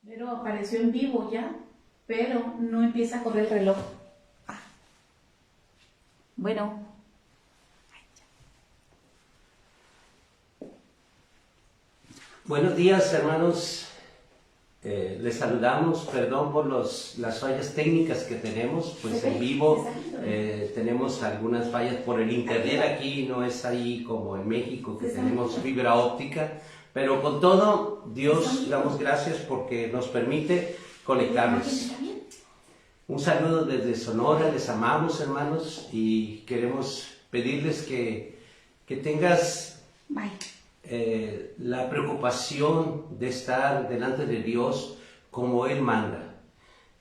Pero apareció en vivo ya, pero no empieza a correr el reloj. Bueno. Buenos días, hermanos. Les saludamos, perdón por las fallas técnicas que tenemos, pues en vivo tenemos algunas fallas por el internet, aquí no es ahí como en México que tenemos fibra óptica, pero con todo, Dios, damos gracias porque nos permite conectarnos. Un saludo desde Sonora, les amamos, hermanos, y queremos pedirles que tengas la preocupación de estar delante de Dios como Él manda.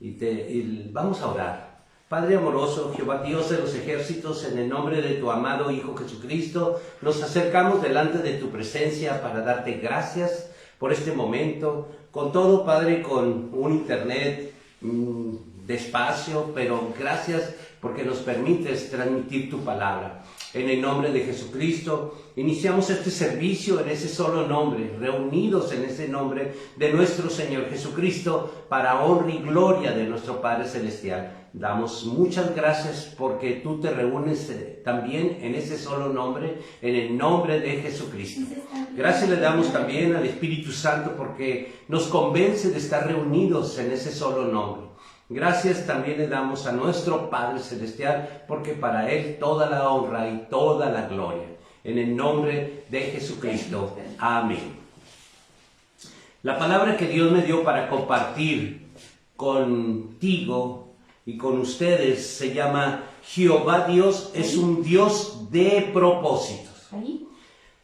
Y vamos a orar. Padre amoroso, Jehová Dios de los ejércitos, en el nombre de tu amado Hijo Jesucristo, nos acercamos delante de tu presencia para darte gracias por este momento. Con todo, Padre, con un internet despacio, pero gracias porque nos permites transmitir tu palabra. En el nombre de Jesucristo, iniciamos este servicio en ese solo nombre, reunidos en ese nombre de nuestro Señor Jesucristo, para honra y gloria de nuestro Padre Celestial. Damos muchas gracias porque tú te reúnes también en ese solo nombre, en el nombre de Jesucristo. Gracias le damos también al Espíritu Santo porque nos convence de estar reunidos en ese solo nombre. Gracias también le damos a nuestro Padre Celestial, porque para Él toda la honra y toda la gloria. En el nombre de Jesucristo. Amén. La palabra que Dios me dio para compartir contigo y con ustedes se llama Jehová Dios es un Dios de propósitos.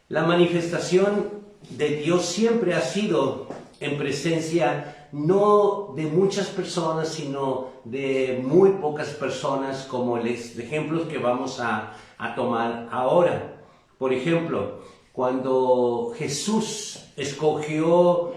La manifestación de Dios siempre ha sido en presencia no de muchas personas, sino de muy pocas personas, como los ejemplos que vamos a tomar ahora. Por ejemplo, cuando Jesús escogió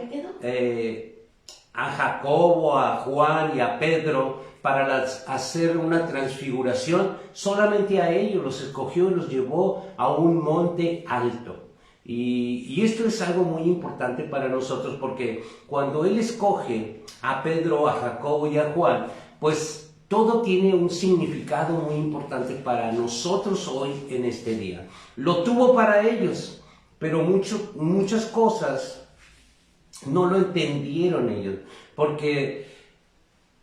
a Jacobo, a Juan y a Pedro para hacer una transfiguración, solamente a ellos los escogió y los llevó a un monte alto. Y esto es algo muy importante para nosotros porque cuando Él escoge a Pedro, a Jacobo y a Juan, pues todo tiene un significado muy importante para nosotros hoy en este día. Lo tuvo para ellos, pero muchas cosas no lo entendieron ellos, porque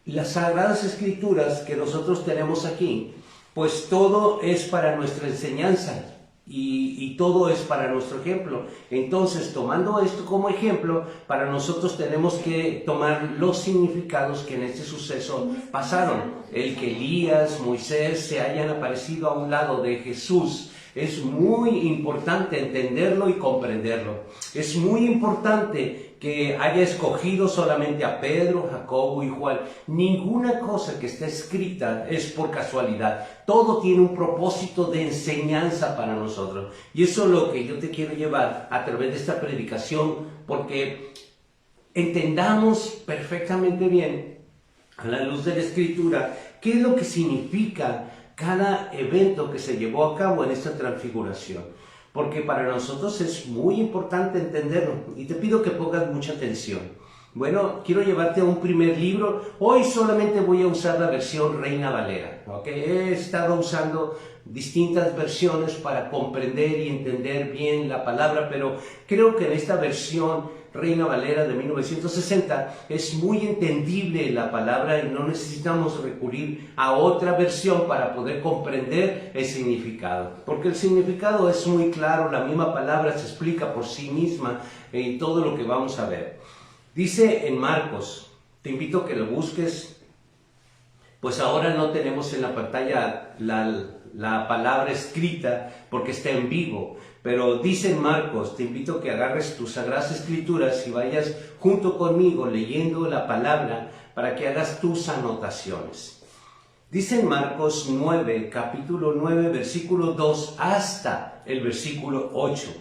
las Sagradas Escrituras que nosotros tenemos aquí, pues todo es para nuestra enseñanza. Y todo es para nuestro ejemplo. Entonces, tomando esto como ejemplo, para nosotros tenemos que tomar los significados que en este suceso pasaron. El que Elías, Moisés se hayan aparecido a un lado de Jesús. Es muy importante entenderlo y comprenderlo. Es muy importante que haya escogido solamente a Pedro, Jacobo y Juan. Ninguna cosa que está escrita es por casualidad. Todo tiene un propósito de enseñanza para nosotros. Y eso es lo que yo te quiero llevar a través de esta predicación, porque entendamos perfectamente bien, a la luz de la Escritura, qué es lo que significa cada evento que se llevó a cabo en esta transfiguración, porque para nosotros es muy importante entenderlo y te pido que pongas mucha atención. Bueno, quiero llevarte a un primer libro. Hoy solamente voy a usar la versión Reina Valera, ¿okay? He estado usando distintas versiones para comprender y entender bien la palabra, pero creo que en esta versión Reina Valera de 1960 es muy entendible la palabra y no necesitamos recurrir a otra versión para poder comprender el significado, porque el significado es muy claro, la misma palabra se explica por sí misma en todo lo que vamos a ver. Dice en Marcos, te invito a que lo busques, pues ahora no tenemos en la pantalla la palabra escrita porque está en vivo, pero dice en Marcos, te invito a que agarres tus Sagradas Escrituras y vayas junto conmigo leyendo la palabra para que hagas tus anotaciones. Dice en Marcos 9, capítulo 9, versículo 2 hasta el versículo 8.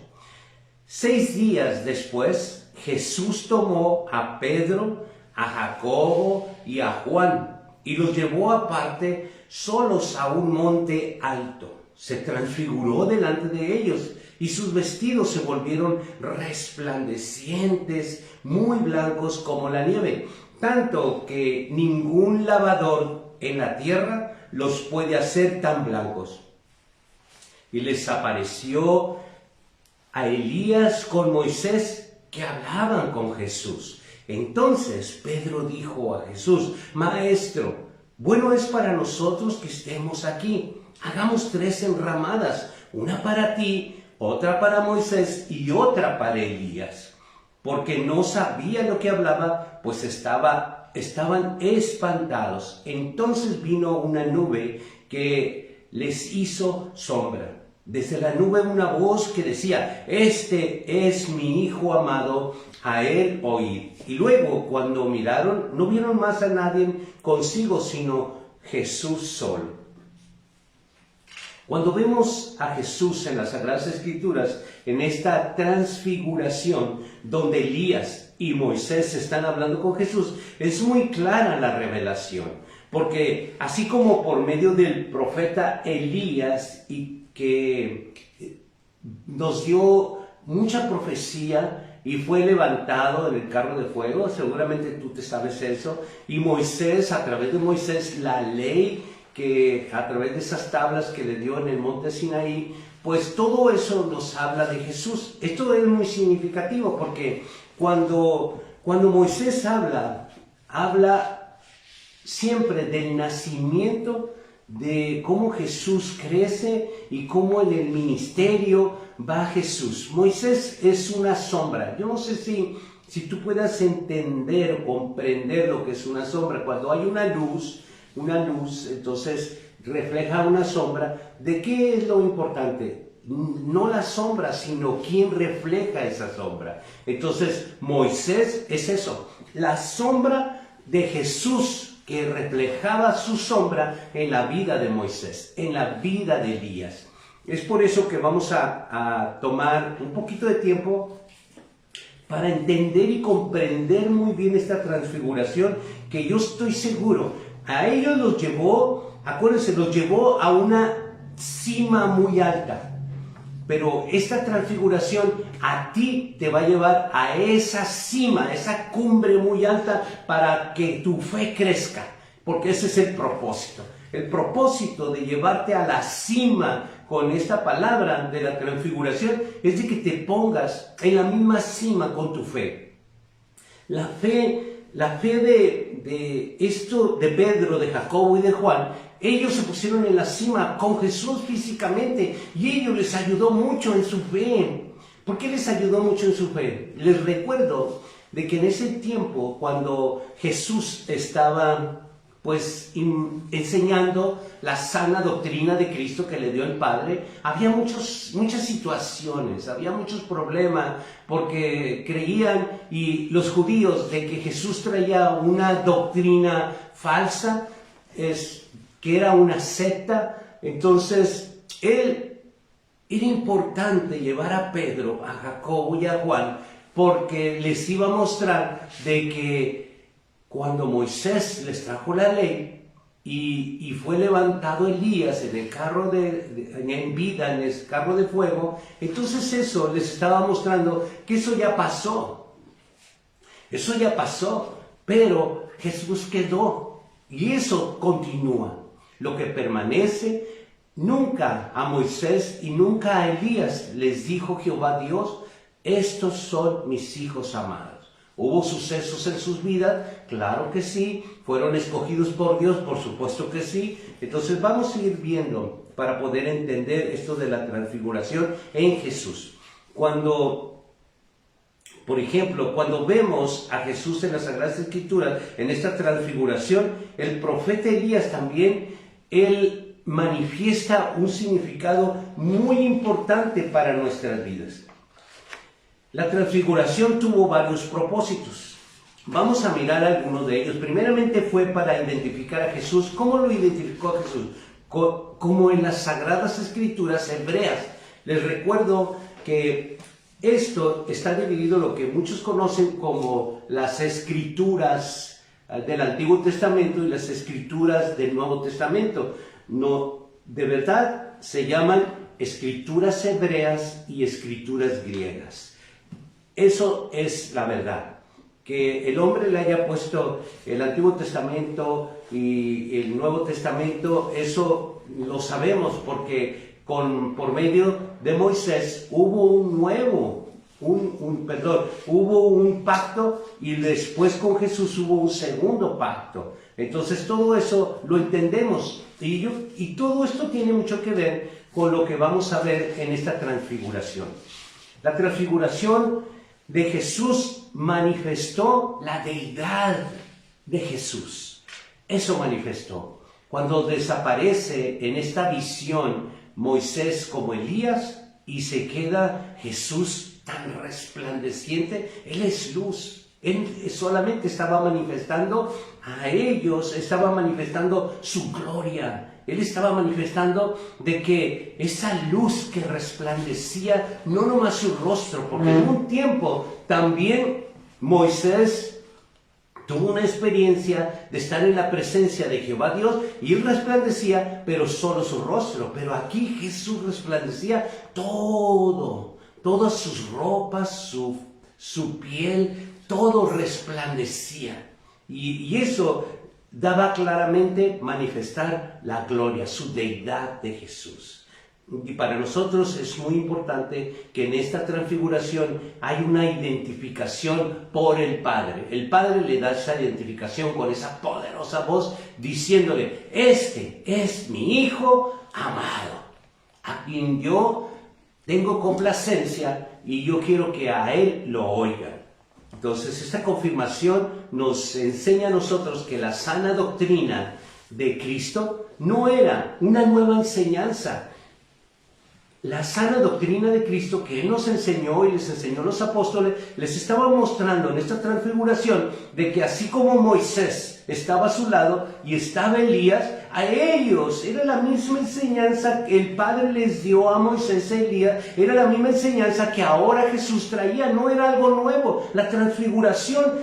6 días después, Jesús tomó a Pedro, a Jacobo y a Juan y los llevó aparte solos a un monte alto. Se transfiguró delante de ellos y sus vestidos se volvieron resplandecientes, muy blancos como la nieve, tanto que ningún lavador en la tierra los puede hacer tan blancos. Y les apareció a Elías con Moisés, que hablaban con Jesús. Entonces Pedro dijo a Jesús: Maestro, bueno es para nosotros que estemos aquí. Hagamos 3 enramadas, una para ti, otra para Moisés y otra para Elías. Porque no sabía lo que hablaba, pues estaban espantados. Entonces vino una nube que les hizo sombra. Desde la nube una voz que decía: Este es mi Hijo amado, a él oíd. Y luego, cuando miraron, no vieron más a nadie consigo, sino Jesús solo. Cuando vemos a Jesús en las Sagradas Escrituras, en esta transfiguración, donde Elías y Moisés están hablando con Jesús, es muy clara la revelación. Porque así como por medio del profeta Elías, y que nos dio mucha profecía y fue levantado en el carro de fuego, seguramente tú te sabes eso, y Moisés, a través de Moisés, la ley que a través de esas tablas que le dio en el monte Sinaí, pues todo eso nos habla de Jesús. Esto es muy significativo porque cuando Moisés habla siempre del nacimiento, de cómo Jesús crece y cómo en el ministerio va Jesús. Moisés es una sombra. Yo no sé si tú puedas entender o comprender lo que es una sombra. Cuando hay una luz, entonces refleja una sombra. ¿De qué es lo importante? No la sombra, sino quién refleja esa sombra. Entonces, Moisés es eso, la sombra de Jesús, que reflejaba su sombra en la vida de Moisés, en la vida de Elías. Es por eso que vamos a tomar un poquito de tiempo para entender y comprender muy bien esta transfiguración, que yo estoy seguro, a ellos los llevó, acuérdense, los llevó a una cima muy alta. Pero esta transfiguración a ti te va a llevar a esa cima, a esa cumbre muy alta, para que tu fe crezca. Porque ese es el propósito. El propósito de llevarte a la cima con esta palabra de la transfiguración es de que te pongas en la misma cima con tu fe. La fe de esto, de Pedro, de Jacobo y de Juan, ellos se pusieron en la cima con Jesús físicamente y ellos les ayudó mucho en su fe. ¿Por qué les ayudó mucho en su fe? Les recuerdo de que en ese tiempo, cuando Jesús estaba enseñando la sana doctrina de Cristo que le dio el Padre, había muchas situaciones, había muchos problemas, porque creían, y los judíos, de que Jesús traía una doctrina falsa, que era una secta. Entonces, era importante llevar a Pedro, a Jacobo y a Juan, porque les iba a mostrar de que cuando Moisés les trajo la ley y fue levantado Elías en el carro en vida, en el carro de fuego, entonces eso les estaba mostrando que eso ya pasó. Eso ya pasó, pero Jesús quedó y eso continúa. Lo que permanece, nunca a Moisés y nunca a Elías les dijo Jehová Dios: estos son mis hijos amados. ¿Hubo sucesos en sus vidas? Claro que sí. ¿Fueron escogidos por Dios? Por supuesto que sí. Entonces vamos a ir viendo para poder entender esto de la transfiguración en Jesús. Por ejemplo, cuando vemos a Jesús en las Sagradas Escrituras, en esta transfiguración, el profeta Elías también, él manifiesta un significado muy importante para nuestras vidas. La transfiguración tuvo varios propósitos. Vamos a mirar algunos de ellos. Primeramente fue para identificar a Jesús. ¿Cómo lo identificó a Jesús? Como en las Sagradas Escrituras hebreas. Les recuerdo que esto está dividido, lo que muchos conocen como las Escrituras del Antiguo Testamento y las Escrituras del Nuevo Testamento. No, de verdad se llaman escrituras hebreas y escrituras griegas. Eso es la verdad. Que el hombre le haya puesto el Antiguo Testamento y el Nuevo Testamento, eso lo sabemos porque por medio de Moisés hubo hubo un pacto y después con Jesús hubo un segundo pacto. Entonces todo eso lo entendemos y todo esto tiene mucho que ver con lo que vamos a ver en esta transfiguración. La transfiguración de Jesús manifestó la deidad de Jesús. Eso manifestó. Cuando desaparece en esta visión Moisés como Elías y se queda Jesús tan resplandeciente, Él es luz. Él solamente estaba manifestando a ellos, estaba manifestando su gloria. Él estaba manifestando de que esa luz que resplandecía, no nomás su rostro, porque en un tiempo también Moisés tuvo una experiencia de estar en la presencia de Jehová Dios y él resplandecía, pero solo su rostro. Pero aquí Jesús resplandecía todo, todas sus ropas, su piel, todo resplandecía. Y eso daba claramente manifestar la gloria, su deidad de Jesús. Y para nosotros es muy importante que en esta transfiguración hay una identificación por el Padre. El Padre le da esa identificación con esa poderosa voz diciéndole: este es mi Hijo amado, a quien yo tengo complacencia y yo quiero que a Él lo oigan. Entonces, esta confirmación nos enseña a nosotros que la sana doctrina de Cristo no era una nueva enseñanza. La sana doctrina de Cristo que Él nos enseñó y les enseñó a los apóstoles, les estaba mostrando en esta transfiguración de que así como Moisés estaba a su lado y estaba Elías, a ellos era la misma enseñanza que el Padre les dio a Moisés y Elías, era la misma enseñanza que ahora Jesús traía, no era algo nuevo. La transfiguración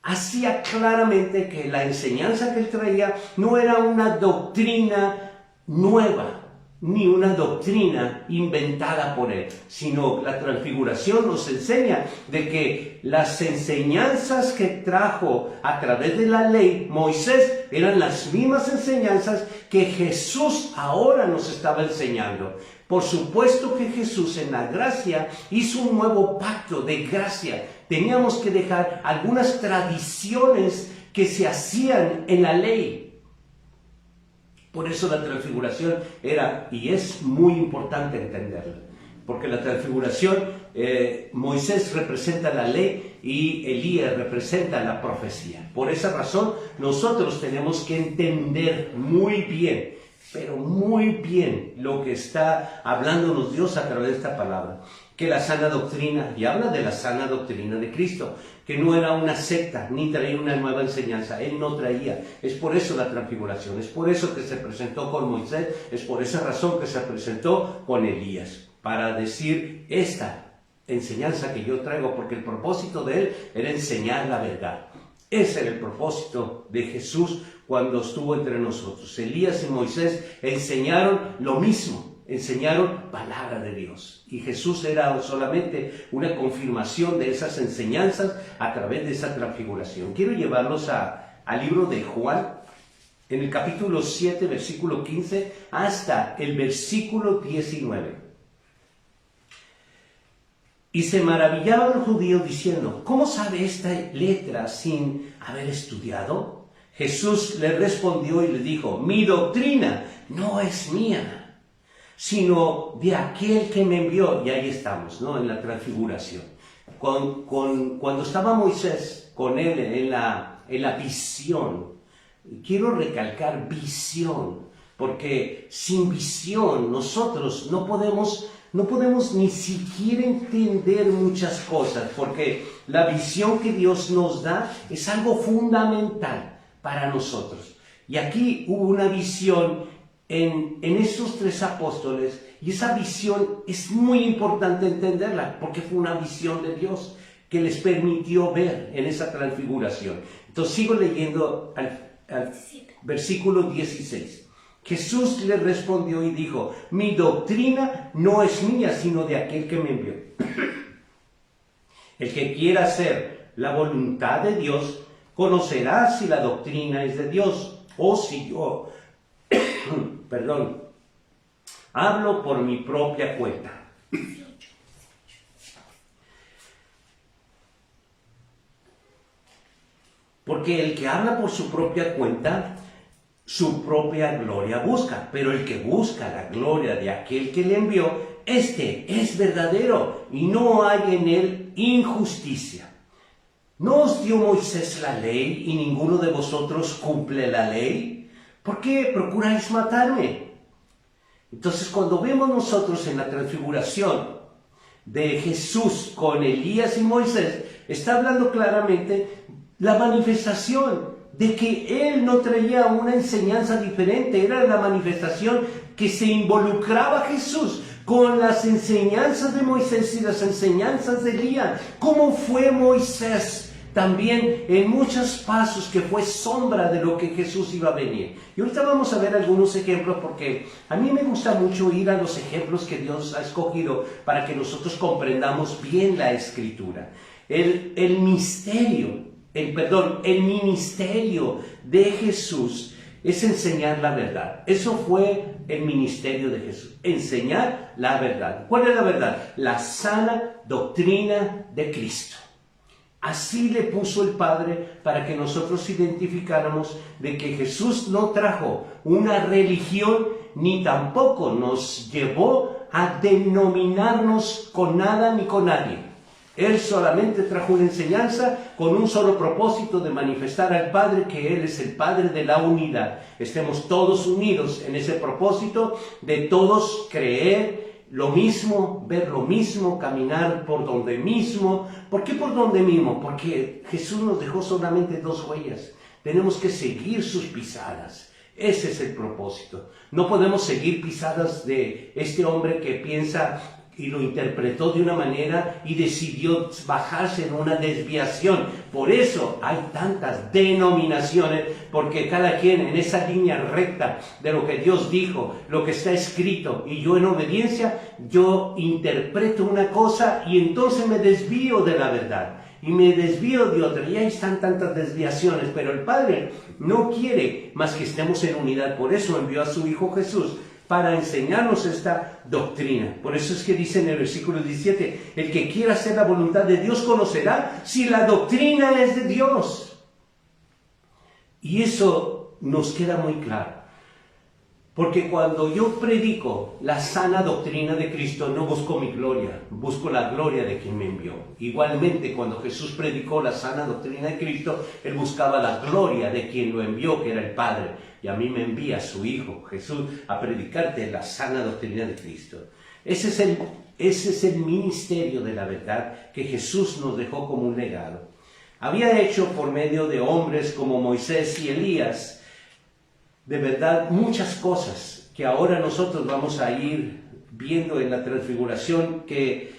hacía claramente que la enseñanza que Él traía no era una doctrina nueva, ni una doctrina inventada por Él, sino la transfiguración nos enseña de que las enseñanzas que trajo a través de la ley Moisés eran las mismas enseñanzas que Jesús ahora nos estaba enseñando. Por supuesto que Jesús en la gracia hizo un nuevo pacto de gracia. Teníamos que dejar algunas tradiciones que se hacían en la ley. Por eso la transfiguración era y es muy importante entenderla, porque la transfiguración, Moisés representa la ley y Elías representa la profecía. Por esa razón nosotros tenemos que entender muy bien, pero muy bien, lo que está hablándonos Dios a través de esta palabra. Que la sana doctrina, y habla de la sana doctrina de Cristo, que no era una secta, ni traía una nueva enseñanza, Él no traía. Es por eso la transfiguración, es por eso que se presentó con Moisés, es por esa razón que se presentó con Elías, para decir esta enseñanza que yo traigo, porque el propósito de Él era enseñar la verdad. Ese era el propósito de Jesús cuando estuvo entre nosotros. Elías y Moisés enseñaron lo mismo. Enseñaron palabra de Dios y Jesús era solamente una confirmación de esas enseñanzas a través de esa transfiguración. Quiero llevarlos al libro de Juan, en el capítulo 7, versículo 15, hasta el versículo 19. Y se maravillaban los judíos diciendo: ¿cómo sabe esta letra sin haber estudiado? Jesús le respondió y le dijo: mi doctrina no es mía, sino de aquel que me envió. Y ahí estamos, ¿no? En la transfiguración. Cuando estaba Moisés con él en la visión, quiero recalcar visión, porque sin visión nosotros no podemos ni siquiera entender muchas cosas, porque la visión que Dios nos da es algo fundamental para nosotros. Y aquí hubo una visión en estos tres apóstoles, y esa visión es muy importante entenderla, porque fue una visión de Dios que les permitió ver en esa transfiguración. Entonces sigo leyendo al versículo 16. Jesús le respondió y dijo: mi doctrina no es mía, sino de aquel que me envió. El que quiera hacer la voluntad de Dios conocerá si la doctrina es de Dios o si yo, hablo por mi propia cuenta. Porque el que habla por su propia cuenta, su propia gloria busca, pero el que busca la gloria de aquel que le envió, este es verdadero y no hay en él injusticia. ¿No os dio Moisés la ley y ninguno de vosotros cumple la ley? ¿Por qué procuráis matarme? Entonces, cuando vemos nosotros en la transfiguración de Jesús con Elías y Moisés, está hablando claramente la manifestación de que él no traía una enseñanza diferente, era la manifestación que se involucraba a Jesús con las enseñanzas de Moisés y las enseñanzas de Elías. ¿Cómo fue Moisés? También en muchos pasos que fue sombra de lo que Jesús iba a venir. Y ahorita vamos a ver algunos ejemplos, porque a mí me gusta mucho ir a los ejemplos que Dios ha escogido para que nosotros comprendamos bien la Escritura. El ministerio de Jesús es enseñar la verdad. Eso fue el ministerio de Jesús, enseñar la verdad. ¿Cuál es la verdad? La sana doctrina de Cristo. Así le puso el Padre para que nosotros identificáramos de que Jesús no trajo una religión ni tampoco nos llevó a denominarnos con nada ni con nadie. Él solamente trajo una enseñanza con un solo propósito de manifestar al Padre que Él es el Padre de la unidad. Estemos todos unidos en ese propósito de todos creer lo mismo, ver lo mismo, caminar por donde mismo. ¿Por qué por donde mismo? Porque Jesús nos dejó solamente 2 huellas. Tenemos que seguir sus pisadas. Ese es el propósito. No podemos seguir pisadas de este hombre que piensa y lo interpretó de una manera y decidió bajarse en una desviación. Por eso hay tantas denominaciones, porque cada quien en esa línea recta de lo que Dios dijo, lo que está escrito, y yo en obediencia, yo interpreto una cosa y entonces me desvío de la verdad. Y me desvío de otra, y ahí están tantas desviaciones, pero el Padre no quiere más que estemos en unidad. Por eso envió a su Hijo Jesús, para enseñarnos esta doctrina. Por eso es que dice en el versículo 17, el que quiera hacer la voluntad de Dios conocerá si la doctrina es de Dios. Y eso nos queda muy claro. Porque cuando yo predico la sana doctrina de Cristo, no busco mi gloria, busco la gloria de quien me envió. Igualmente, cuando Jesús predicó la sana doctrina de Cristo, Él buscaba la gloria de quien lo envió, que era el Padre. Y a mí me envía a su Hijo, Jesús, a predicarte la sana doctrina de Cristo. Ese es el ministerio de la verdad que Jesús nos dejó como un legado. Había hecho por medio de hombres como Moisés y Elías, de verdad, muchas cosas que ahora nosotros vamos a ir viendo en la transfiguración que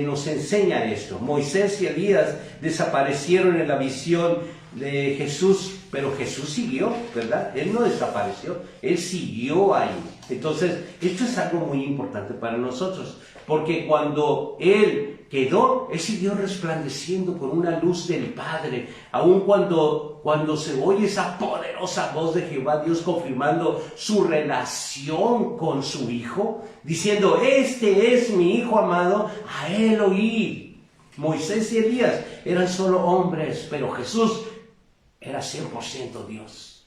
nos enseña esto. Moisés y Elías desaparecieron en la visión de Jesús, pero Jesús siguió, ¿verdad? Él no desapareció, Él siguió ahí. Entonces, esto es algo muy importante para nosotros, porque cuando Él quedó, Él siguió resplandeciendo con una luz del Padre, aun cuando se oye esa poderosa voz de Jehová, Dios confirmando su relación con su Hijo, diciendo, este es mi Hijo amado, a Él oíd. Moisés y Elías eran solo hombres, pero Jesús era 100% Dios.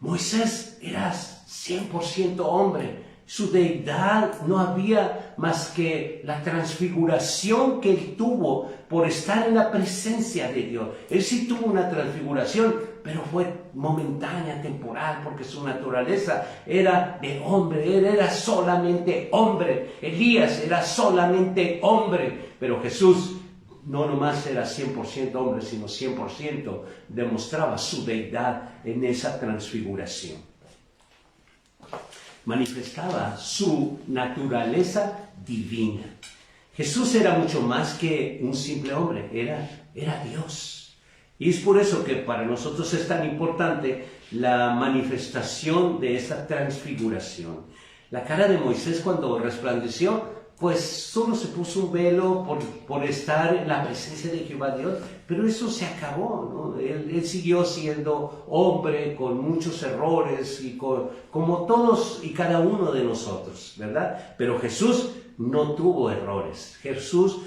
Moisés era 100% hombre. Su deidad no había más que la transfiguración que él tuvo por estar en la presencia de Dios. Él sí tuvo una transfiguración, pero fue momentánea, temporal, porque su naturaleza era de hombre. Él era solamente hombre. Elías era solamente hombre. Pero Jesús no nomás era 100% hombre, sino 100% demostraba su deidad en esa transfiguración. Manifestaba su naturaleza divina. Jesús era mucho más que un simple hombre, era Dios. Y es por eso que para nosotros es tan importante la manifestación de esta transfiguración. La cara de Moisés cuando resplandeció, pues solo se puso un velo por estar en la presencia de Jehová Dios, pero eso se acabó, ¿no? Él siguió siendo hombre con muchos errores y como todos y cada uno de nosotros, ¿verdad? Pero Jesús no tuvo errores, Jesús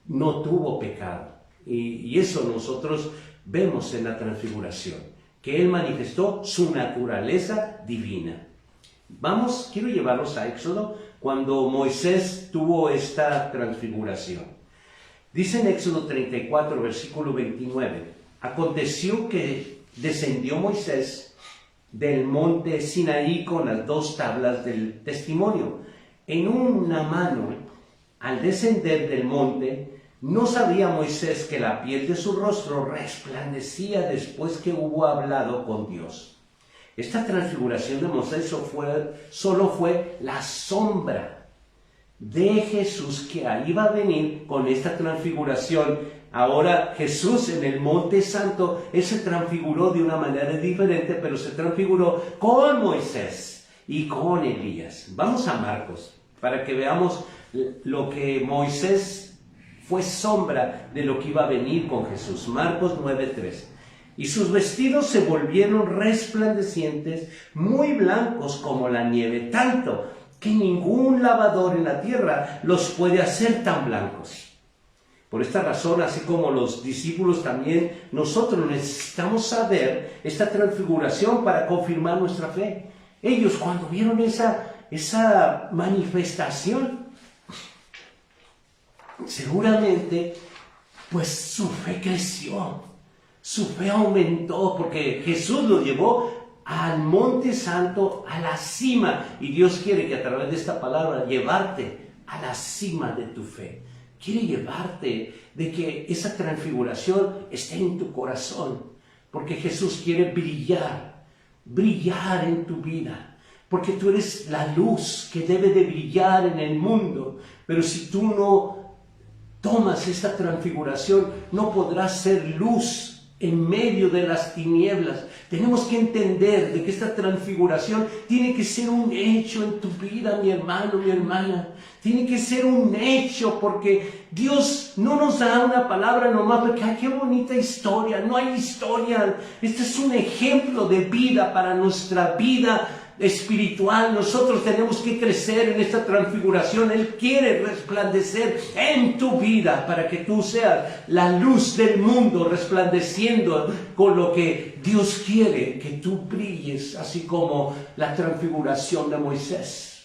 no tuvo pecado. Y eso nosotros vemos en la transfiguración, que Él manifestó su naturaleza divina. Quiero llevarlos a Éxodo, cuando Moisés tuvo esta transfiguración. Dice en Éxodo 34, versículo 29, aconteció que descendió Moisés del monte Sinaí con las 2 tablas del testimonio. En una mano, al descender del monte, no sabía Moisés que la piel de su rostro resplandecía después que hubo hablado con Dios. Esta transfiguración de Moisés solo fue la sombra de Jesús que iba a venir con esta transfiguración. Ahora Jesús en el Monte Santo, Él se transfiguró de una manera diferente, pero se transfiguró con Moisés y con Elías. Vamos a Marcos para que veamos lo que Moisés fue sombra de lo que iba a venir con Jesús. Marcos 9:3. Y sus vestidos se volvieron resplandecientes, muy blancos como la nieve, tanto que ningún lavador en la tierra los puede hacer tan blancos. Por esta razón, así como los discípulos también, nosotros necesitamos saber esta transfiguración para confirmar nuestra fe. Ellos cuando vieron esa manifestación, seguramente pues su fe creció. Su fe aumentó porque Jesús lo llevó al Monte Santo, a la cima. Y Dios quiere que a través de esta palabra llevarte a la cima de tu fe. Quiere llevarte de que esa transfiguración esté en tu corazón. Porque Jesús quiere brillar en tu vida. Porque tú eres la luz que debe de brillar en el mundo. Pero si tú no tomas esta transfiguración, no podrás ser luz en medio de las tinieblas. Tenemos que entender de que esta transfiguración tiene que ser un hecho en tu vida, mi hermano, mi hermana. Tiene que ser un hecho porque Dios no nos da una palabra nomás porque, ¡ay, qué bonita historia! No hay historia. Este es un ejemplo de vida para nuestra vida espiritual. Nosotros tenemos que crecer en esta transfiguración. Él quiere resplandecer en tu vida para que tú seas la luz del mundo, resplandeciendo con lo que Dios quiere que tú brilles, así como la transfiguración de Moisés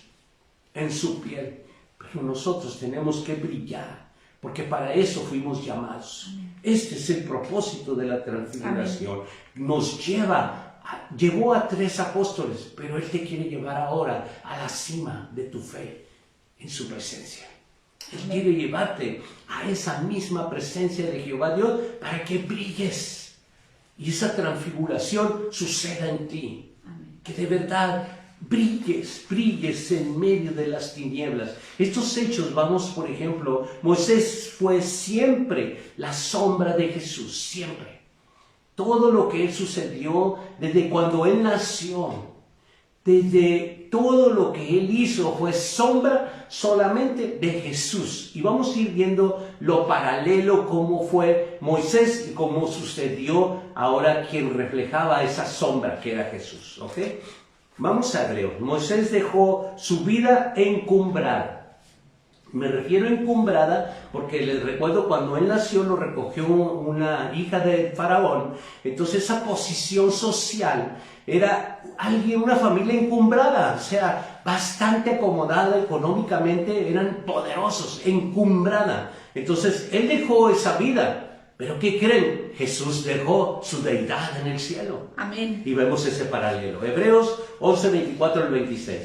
en su piel. Pero nosotros tenemos que brillar, porque para eso fuimos llamados. Este es el propósito de la transfiguración. Nos llevó a 3 apóstoles, pero Él te quiere llevar ahora a la cima de tu fe en su presencia. Él quiere llevarte a esa misma presencia de Jehová Dios para que brilles y esa transfiguración suceda en ti. Que de verdad brilles en medio de las tinieblas. Estos hechos, por ejemplo, Moisés fue siempre la sombra de Jesús, siempre. Todo lo que sucedió desde cuando Él nació, desde todo lo que Él hizo fue sombra solamente de Jesús. Y vamos a ir viendo lo paralelo, cómo fue Moisés y cómo sucedió ahora quien reflejaba esa sombra que era Jesús. ¿Ok? Vamos a Hebreos. Moisés dejó su vida encumbrada. Me refiero a encumbrada porque les recuerdo cuando él nació lo recogió una hija de Faraón. Entonces esa posición social era una familia encumbrada, o sea, bastante acomodada económicamente, eran poderosos, encumbrada. Entonces él dejó esa vida. ¿Pero qué creen? Jesús dejó su deidad en el cielo. Amén. Y vemos ese paralelo. Hebreos 11, 24 al 26.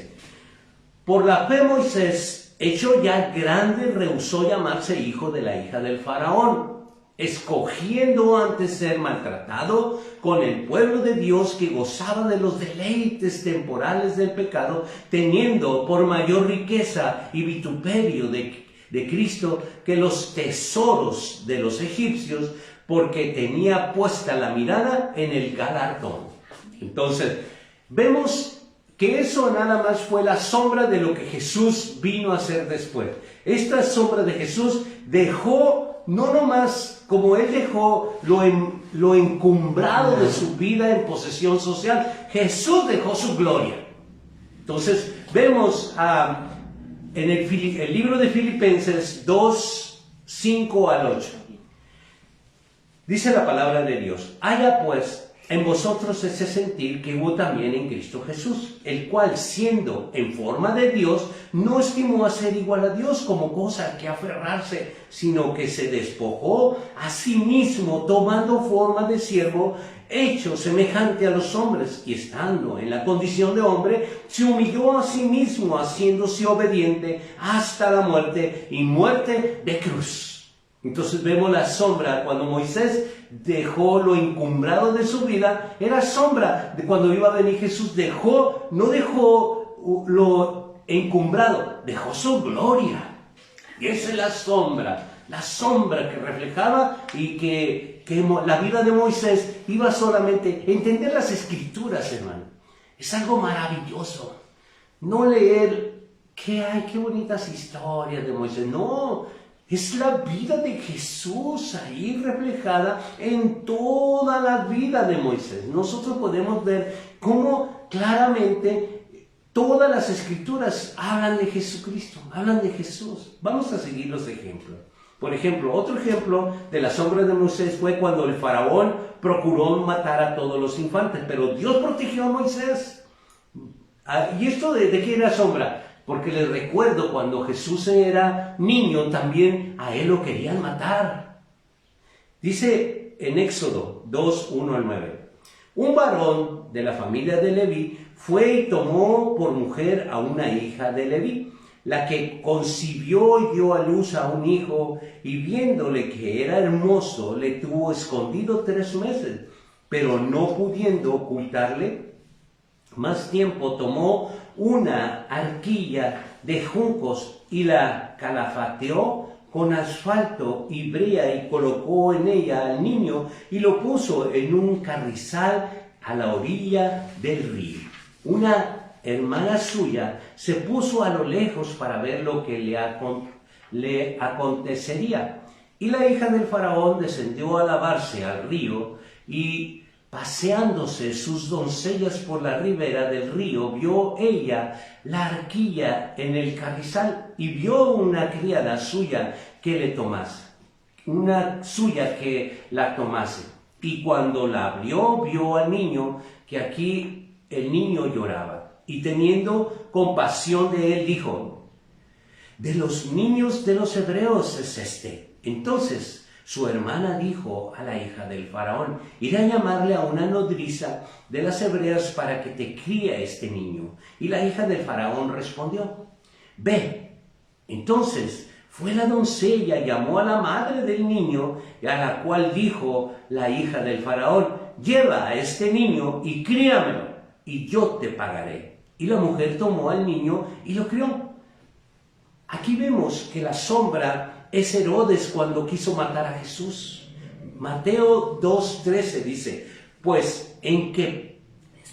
Por la fe Moisés, hecho ya grande, rehusó llamarse hijo de la hija del faraón, escogiendo antes ser maltratado con el pueblo de Dios que gozaba de los deleites temporales del pecado, teniendo por mayor riqueza y vituperio de Cristo que los tesoros de los egipcios, porque tenía puesta la mirada en el galardón. Entonces, vemos que eso nada más fue la sombra de lo que Jesús vino a hacer después. Esta sombra de Jesús dejó, no nomás como Él dejó lo encumbrado de su vida en posesión social, Jesús dejó su gloria. Entonces, vemos en el libro de Filipenses 2, 5 al 8. Dice la palabra de Dios: haya pues en vosotros ese sentir que hubo también en Cristo Jesús, el cual, siendo en forma de Dios, no estimó a ser igual a Dios como cosa a que aferrarse, sino que se despojó a sí mismo, tomando forma de siervo, hecho semejante a los hombres, y estando en la condición de hombre, se humilló a sí mismo, haciéndose obediente hasta la muerte, y muerte de cruz. Entonces vemos la sombra. Cuando Moisés dejó lo encumbrado de su vida, era sombra de cuando iba a venir Jesús. No dejó lo encumbrado, dejó su gloria. Y esa es la sombra que reflejaba, y que la vida de Moisés iba solamente a entender las Escrituras, hermano. Es algo maravilloso. No leer qué bonitas historias de Moisés, no. Es la vida de Jesús ahí reflejada en toda la vida de Moisés. Nosotros podemos ver cómo claramente todas las Escrituras hablan de Jesucristo, hablan de Jesús. Vamos a seguir los ejemplos. Por ejemplo, otro ejemplo de la sombra de Moisés fue cuando el faraón procuró matar a todos los infantes, pero Dios protegió a Moisés. ¿Y esto de qué era sombra? Porque les recuerdo, cuando Jesús era niño, también a él lo querían matar. Dice en Éxodo 2, 1 al 9. Un varón de la familia de Leví fue y tomó por mujer a una hija de Leví, la que concibió y dio a luz a un hijo, y viéndole que era hermoso, le tuvo escondido 3 meses, pero no pudiendo ocultarle más tiempo, tomó una arquilla de juncos y la calafateó con asfalto y brea, y colocó en ella al niño y lo puso en un carrizal a la orilla del río. Una hermana suya se puso a lo lejos para ver lo que le acontecería, y la hija del faraón descendió a lavarse al río, y paseándose sus doncellas por la ribera del río, vio ella la arquilla en el carrizal, y vio una criada suya que la tomase. Y cuando la abrió, vio al niño, que aquí el niño lloraba. Y teniendo compasión de él, dijo: de los niños de los hebreos es este. Entonces su hermana dijo a la hija del faraón: iré a llamarle a una nodriza de las hebreas para que te críe este niño. Y la hija del faraón respondió: ve. Entonces fue la doncella, llamó a la madre del niño, a la cual dijo la hija del faraón: lleva a este niño y críamelo, y yo te pagaré. Y la mujer tomó al niño y lo crió. Aquí vemos que la sombra es Herodes cuando quiso matar a Jesús. Mateo 2:13 dice: pues en que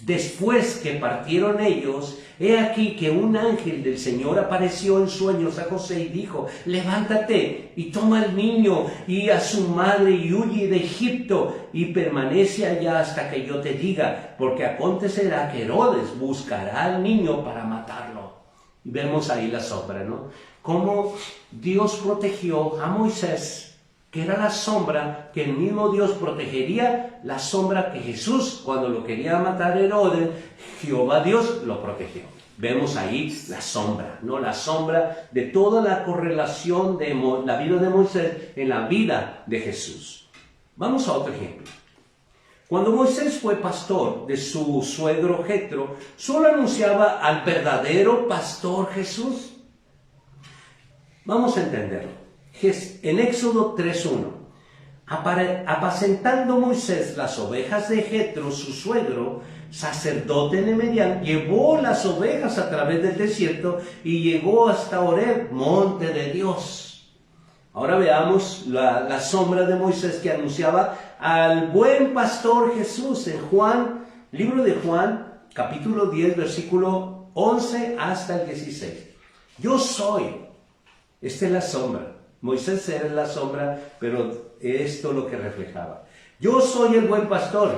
después que partieron ellos, he aquí que un ángel del Señor apareció en sueños a José y dijo: levántate y toma al niño y a su madre y huye de Egipto y permanece allá hasta que yo te diga, porque acontecerá que Herodes buscará al niño para matarlo. Y vemos ahí la sombra, ¿no? Cómo Dios protegió a Moisés, que era la sombra, que el mismo Dios protegería, la sombra que Jesús, cuando lo quería matar Herodes, Jehová Dios lo protegió. Vemos ahí la sombra, ¿no? La sombra de toda la correlación de la vida de Moisés en la vida de Jesús. Vamos a otro ejemplo. Cuando Moisés fue pastor de su suegro Jetro, solo anunciaba al verdadero pastor Jesús. Vamos a entenderlo. En Éxodo 3:1, apacentando Moisés las ovejas de Jetro, su suegro, sacerdote de Midian, llevó las ovejas a través del desierto y llegó hasta Horeb, monte de Dios. Ahora veamos la sombra de Moisés que anunciaba al buen pastor Jesús en Juan, libro de Juan, capítulo 10, versículo 11 hasta el 16. Yo soy. Esta es la sombra. Moisés era la sombra, pero esto es lo que reflejaba. Yo soy el buen pastor.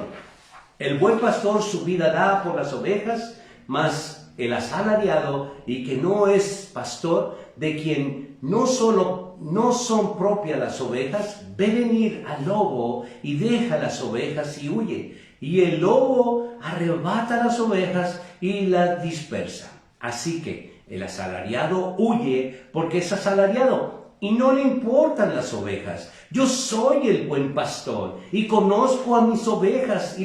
El buen pastor su vida da por las ovejas, mas el asalariado y que no es pastor, de quien no son propias las ovejas, ve venir al lobo y deja las ovejas y huye. Y el lobo arrebata las ovejas y las dispersa. Así que el asalariado huye porque es asalariado y no le importan las ovejas. Yo soy el buen pastor y conozco a mis ovejas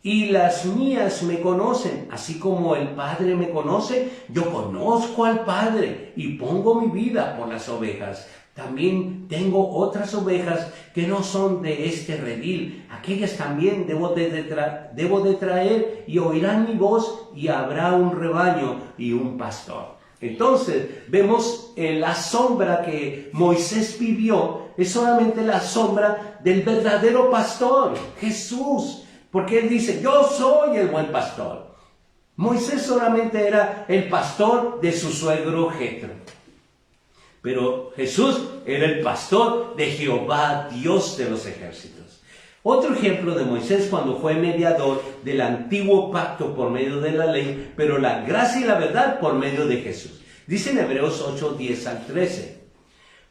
y las mías me conocen. Así como el Padre me conoce, yo conozco al Padre y pongo mi vida por las ovejas. También tengo otras ovejas que no son de este redil. Aquellas también debo de traer y oirán mi voz y habrá un rebaño y un pastor. Entonces vemos la sombra que Moisés vivió es solamente la sombra del verdadero pastor, Jesús. Porque él dice, yo soy el buen pastor. Moisés solamente era el pastor de su suegro Jetro. Pero Jesús era el pastor de Jehová, Dios de los ejércitos. Otro ejemplo de Moisés cuando fue mediador del antiguo pacto por medio de la ley, pero la gracia y la verdad por medio de Jesús. Dice en Hebreos 8, 10 al 13.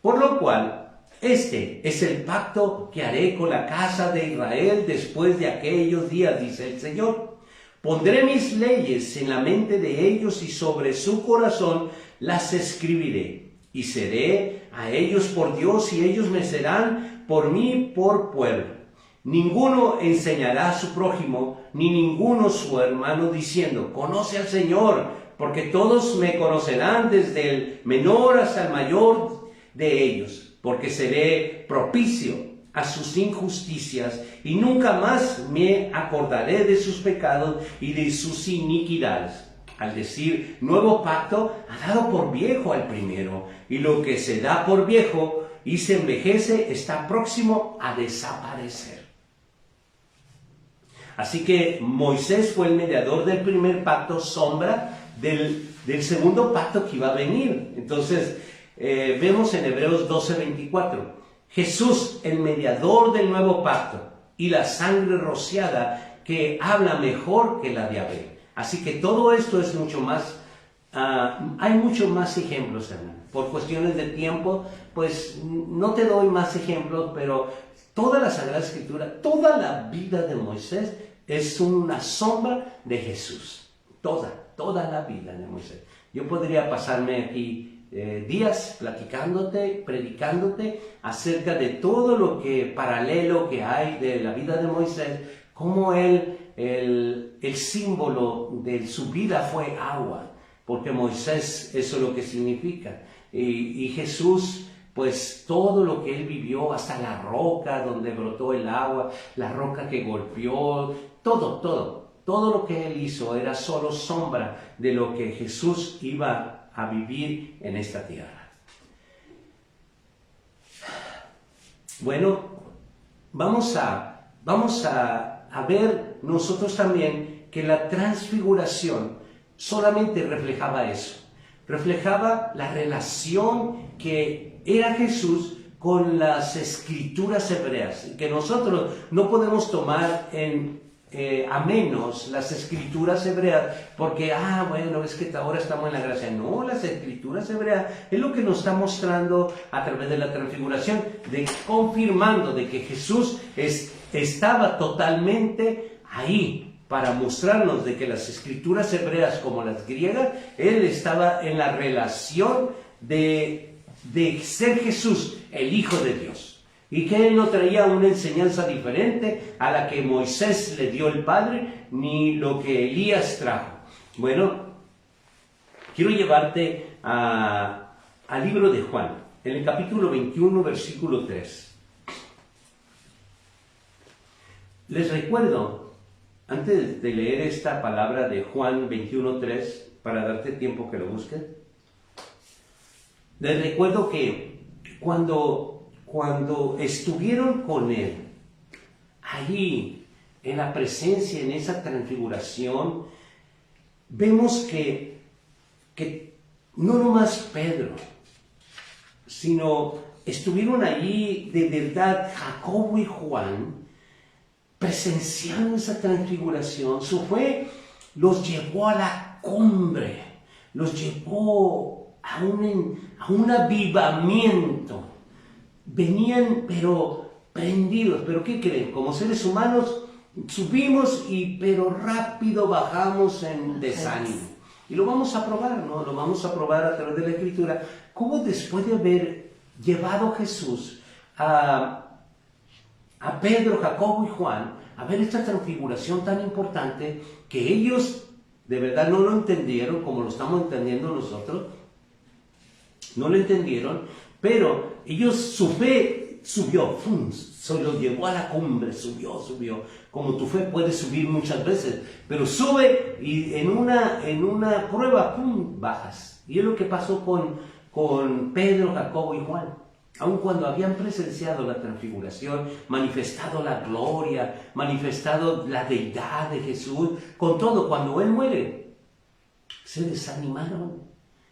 Por lo cual, este es el pacto que haré con la casa de Israel después de aquellos días, dice el Señor. Pondré mis leyes en la mente de ellos y sobre su corazón las escribiré. Y seré a ellos por Dios y ellos me serán por mí por pueblo. Ninguno enseñará a su prójimo, ni ninguno su hermano diciendo, conoce al Señor, porque todos me conocerán desde el menor hasta el mayor de ellos, porque seré propicio a sus injusticias y nunca más me acordaré de sus pecados y de sus iniquidades. Al decir nuevo pacto, ha dado por viejo al primero, y lo que se da por viejo y se envejece está próximo a desaparecer. Así que Moisés fue el mediador del primer pacto, sombra del segundo pacto que iba a venir. Entonces, vemos en Hebreos 12:24, Jesús, el mediador del nuevo pacto, y la sangre rociada que habla mejor que la de Abel. Así que todo esto es mucho más, hay muchos más ejemplos, hermano. Por cuestiones de tiempo, pues no te doy más ejemplos, pero toda la Sagrada Escritura, toda la vida de Moisés es una sombra de Jesús. Toda la vida de Moisés. Yo podría pasarme aquí días platicándote, predicándote acerca de todo lo que paralelo que hay de la vida de Moisés, cómo él, el símbolo de su vida fue agua, porque Moisés eso es lo que significa, y Jesús, pues todo lo que él vivió, hasta la roca donde brotó el agua, la roca que golpeó, todo lo que él hizo era solo sombra de lo que Jesús iba a vivir en esta tierra. Bueno, vamos a ver nosotros también que la transfiguración solamente reflejaba eso, reflejaba la relación que era Jesús con las escrituras hebreas, que nosotros no podemos tomar a menos las escrituras hebreas, porque, bueno, es que ahora estamos en la gracia. No, las escrituras hebreas es lo que nos está mostrando a través de la transfiguración, confirmando de que Jesús estaba totalmente ahí para mostrarnos de que las escrituras hebreas como las griegas, Él estaba en la relación de ser Jesús, el Hijo de Dios. Y que Él no traía una enseñanza diferente a la que Moisés le dio el Padre, ni lo que Elías trajo. Bueno, quiero llevarte al libro de Juan, en el capítulo 21, versículo 3. Les recuerdo, antes de leer esta palabra de Juan 21:3, para darte tiempo que lo busques, les recuerdo que cuando estuvieron con él, allí, en la presencia, en esa transfiguración, vemos que no nomás Pedro, sino estuvieron allí de verdad Jacobo y Juan, presenciando esa transfiguración. Su fe los llevó a la cumbre, los llevó a un avivamiento. Venían pero prendidos. ¿Pero qué creen? Como seres humanos subimos pero rápido bajamos en desánimo. Y lo vamos a probar, ¿no? Lo vamos a probar a través de la Escritura. Cómo después de haber llevado Jesús a Pedro, Jacobo y Juan a ver esta transfiguración tan importante, que ellos de verdad no lo entendieron como lo estamos entendiendo nosotros, no lo entendieron, pero ellos, su fe subió, se lo llevó a la cumbre, subió, como tu fe puede subir muchas veces, pero sube y en una prueba, bajas. Y es lo que pasó con Pedro, Jacobo y Juan. Aun cuando habían presenciado la transfiguración, manifestado la gloria, manifestado la deidad de Jesús, con todo, cuando Él muere, se desanimaron.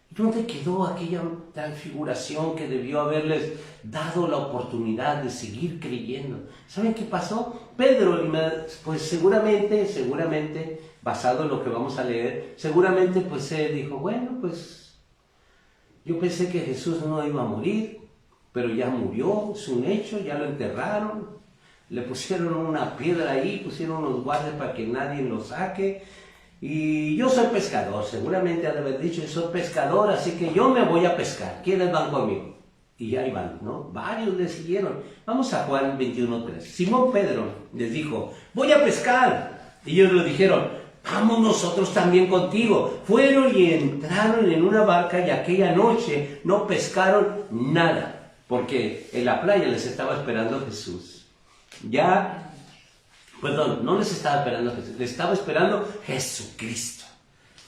¿Dónde quedó aquella transfiguración que debió haberles dado la oportunidad de seguir creyendo? ¿Saben qué pasó? Pedro, pues seguramente, basado en lo que vamos a leer, seguramente pues él dijo, bueno, pues yo pensé que Jesús no iba a morir, pero ya murió, es un hecho, ya lo enterraron, le pusieron una piedra ahí, pusieron unos guardias para que nadie lo saque, y yo soy pescador, seguramente ha de haber dicho, yo soy pescador, así que yo me voy a pescar, ¿quiénes van conmigo? Y ahí van, ¿no? Varios le siguieron. Vamos a Juan 21:3. Simón Pedro les dijo, voy a pescar, y ellos le dijeron, vamos nosotros también contigo. Fueron y entraron en una barca y aquella noche no pescaron nada, porque en la playa les estaba esperando Jesús. No les estaba esperando Jesús, les estaba esperando Jesucristo,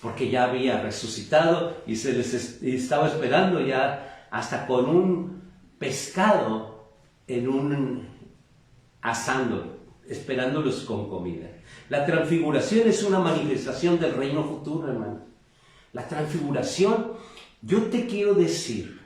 porque ya había resucitado y se les estaba esperando ya hasta con un pescado asándolo, esperándolos con comida. La transfiguración es una manifestación del reino futuro, hermano. La transfiguración, yo te quiero decir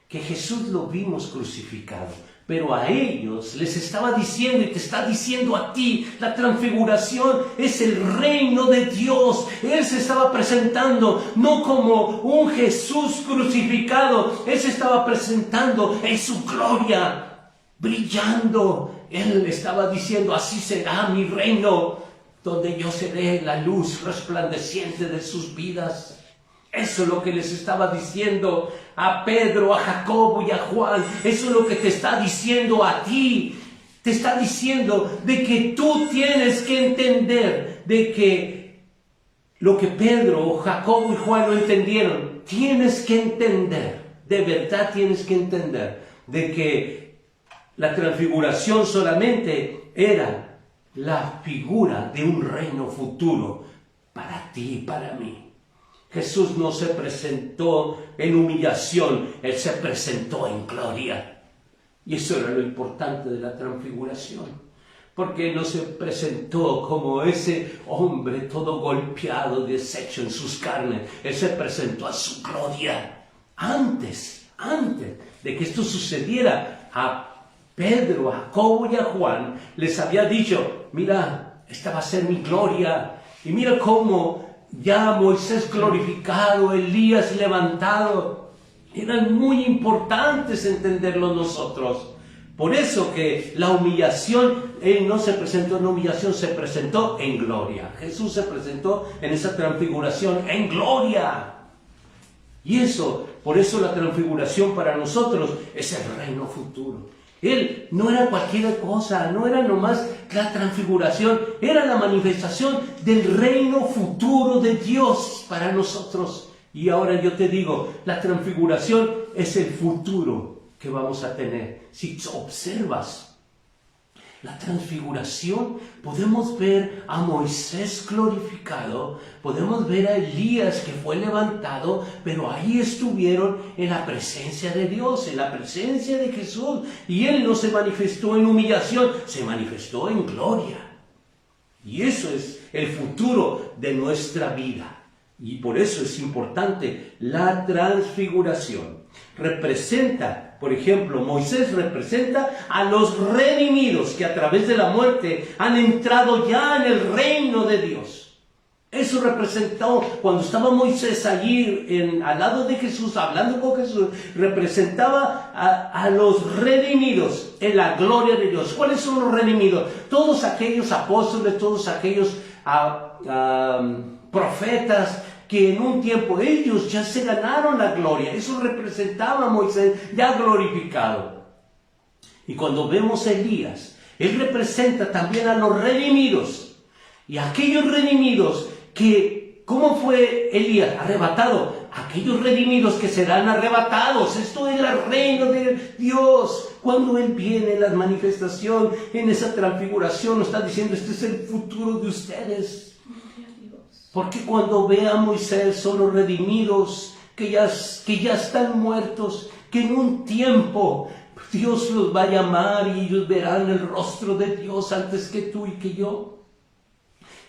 que Jesús lo vimos crucificado, pero a ellos les estaba diciendo y te está diciendo a ti, la transfiguración es el reino de Dios. Él se estaba presentando no como un Jesús crucificado, Él se estaba presentando en su gloria, brillando. Él estaba diciendo, así será mi reino, donde yo seré la luz resplandeciente de sus vidas. Eso es lo que les estaba diciendo a Pedro, a Jacobo y a Juan. Eso es lo que te está diciendo a ti. Te está diciendo de que tú tienes que entender de que lo que Pedro, Jacobo y Juan no entendieron, tienes que entender, de verdad tienes que entender de que la transfiguración solamente era la figura de un reino futuro para ti y para mí. Jesús no se presentó en humillación, Él se presentó en gloria. Y eso era lo importante de la transfiguración, porque Él no se presentó como ese hombre todo golpeado, deshecho en sus carnes. Él se presentó a su gloria. Antes de que esto sucediera, a Pedro, a Jacobo y a Juan les había dicho, mira, esta va a ser mi gloria. Y mira cómo ya Moisés glorificado, Elías levantado, eran muy importantes entenderlo nosotros. Por eso que la humillación, Él no se presentó en humillación, se presentó en gloria. Jesús se presentó en esa transfiguración en gloria. Y por eso la transfiguración para nosotros es el reino futuro. Él no era cualquier cosa, no era nomás la transfiguración, era la manifestación del reino futuro de Dios para nosotros. Y ahora yo te digo, la transfiguración es el futuro que vamos a tener. Si observas La transfiguración, podemos ver a Moisés glorificado, podemos ver a Elías que fue levantado, pero ahí estuvieron en la presencia de Dios, en la presencia de Jesús. Y Él no se manifestó en humillación, se manifestó en gloria. Y eso es el futuro de nuestra vida. Y por eso es importante la transfiguración. Representa, por ejemplo, Moisés representa a los redimidos que a través de la muerte han entrado ya en el reino de Dios. Eso representó, cuando estaba Moisés allí al lado de Jesús, hablando con Jesús, representaba a los redimidos en la gloria de Dios. ¿Cuáles son los redimidos? Todos aquellos apóstoles, todos aquellos profetas, que en un tiempo ellos ya se ganaron la gloria. Eso representaba a Moisés ya glorificado. Y cuando vemos a Elías, él representa también a los redimidos. Y aquellos redimidos que, ¿cómo fue Elías? Arrebatado. Aquellos redimidos que serán arrebatados. Esto es el reino de Dios. Cuando Él viene, la manifestación en esa transfiguración, nos está diciendo, este es el futuro de ustedes. Porque cuando ve a Moisés son los redimidos que ya están muertos, que en un tiempo Dios los va a llamar y ellos verán el rostro de Dios antes que tú y que yo.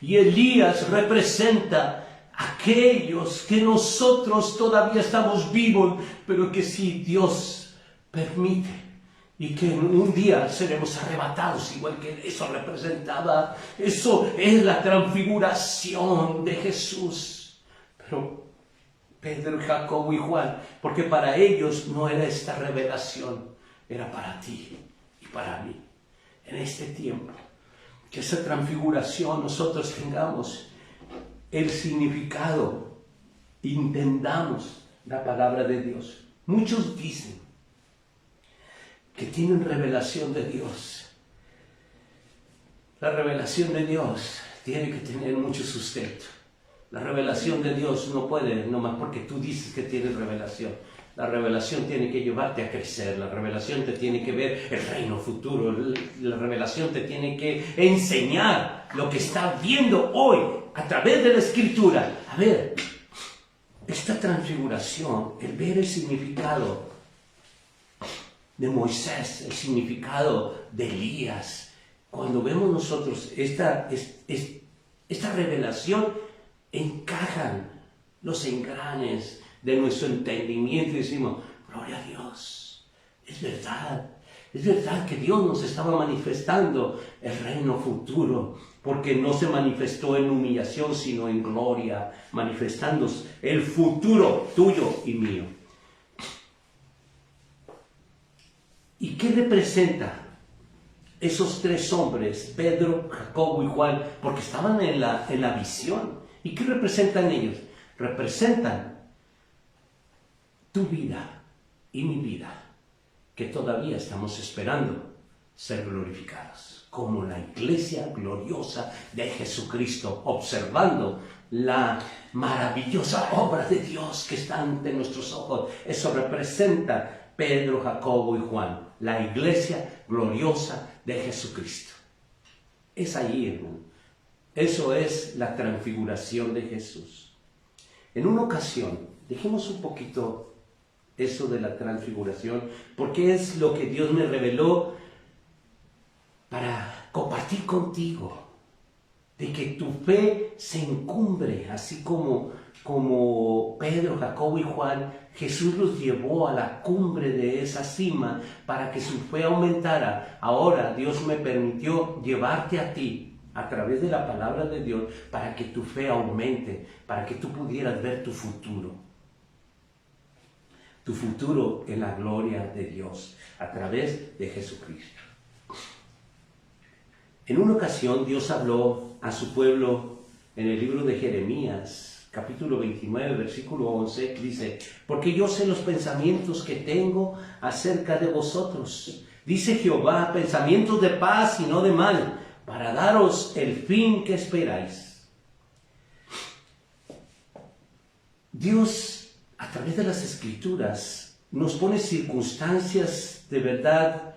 Y Elías representa a aquellos que nosotros todavía estamos vivos, pero que si Dios permite, y que un día seremos arrebatados, igual que eso representaba, eso es la transfiguración de Jesús. Pero Pedro, Jacobo y Juan, porque para ellos no era esta revelación, era para ti y para mí. En este tiempo, que esa transfiguración nosotros tengamos el significado, entendamos la palabra de Dios. Muchos dicen que tienen revelación de Dios. La revelación de Dios tiene que tener mucho sustento. La revelación de Dios no puede, nomás porque tú dices que tienes revelación. La revelación tiene que llevarte a crecer. La revelación te tiene que ver el reino futuro. La revelación te tiene que enseñar lo que estás viendo hoy a través de la Escritura. A ver, esta transfiguración, el ver el significado de Moisés, el significado de Elías. Cuando vemos nosotros esta revelación, encajan los engranes de nuestro entendimiento y decimos, gloria a Dios, es verdad que Dios nos estaba manifestando el reino futuro, porque no se manifestó en humillación, sino en gloria, manifestándose el futuro tuyo y mío. ¿Y qué representa esos tres hombres, Pedro, Jacobo y Juan? Porque estaban en la visión. ¿Y qué representan ellos? Representan tu vida y mi vida, que todavía estamos esperando ser glorificados, como la iglesia gloriosa de Jesucristo, observando la maravillosa obra de Dios que está ante nuestros ojos. Eso representa Pedro, Jacobo y Juan, la iglesia gloriosa de Jesucristo. Es ahí, hermano. Eso es la transfiguración de Jesús. En una ocasión, dejemos un poquito eso de la transfiguración, porque es lo que Dios me reveló para compartir contigo, de que tu fe se encumbre, así como Pedro, Jacobo y Juan, Jesús los llevó a la cumbre de esa cima para que su fe aumentara. Ahora Dios me permitió llevarte a ti a través de la palabra de Dios para que tu fe aumente, para que tú pudieras ver tu futuro en la gloria de Dios a través de Jesucristo. En una ocasión Dios habló a su pueblo en el libro de Jeremías, capítulo 29, versículo 11, dice, porque yo sé los pensamientos que tengo acerca de vosotros, dice Jehová, pensamientos de paz y no de mal, para daros el fin que esperáis. Dios, a través de las Escrituras, nos pone circunstancias de verdad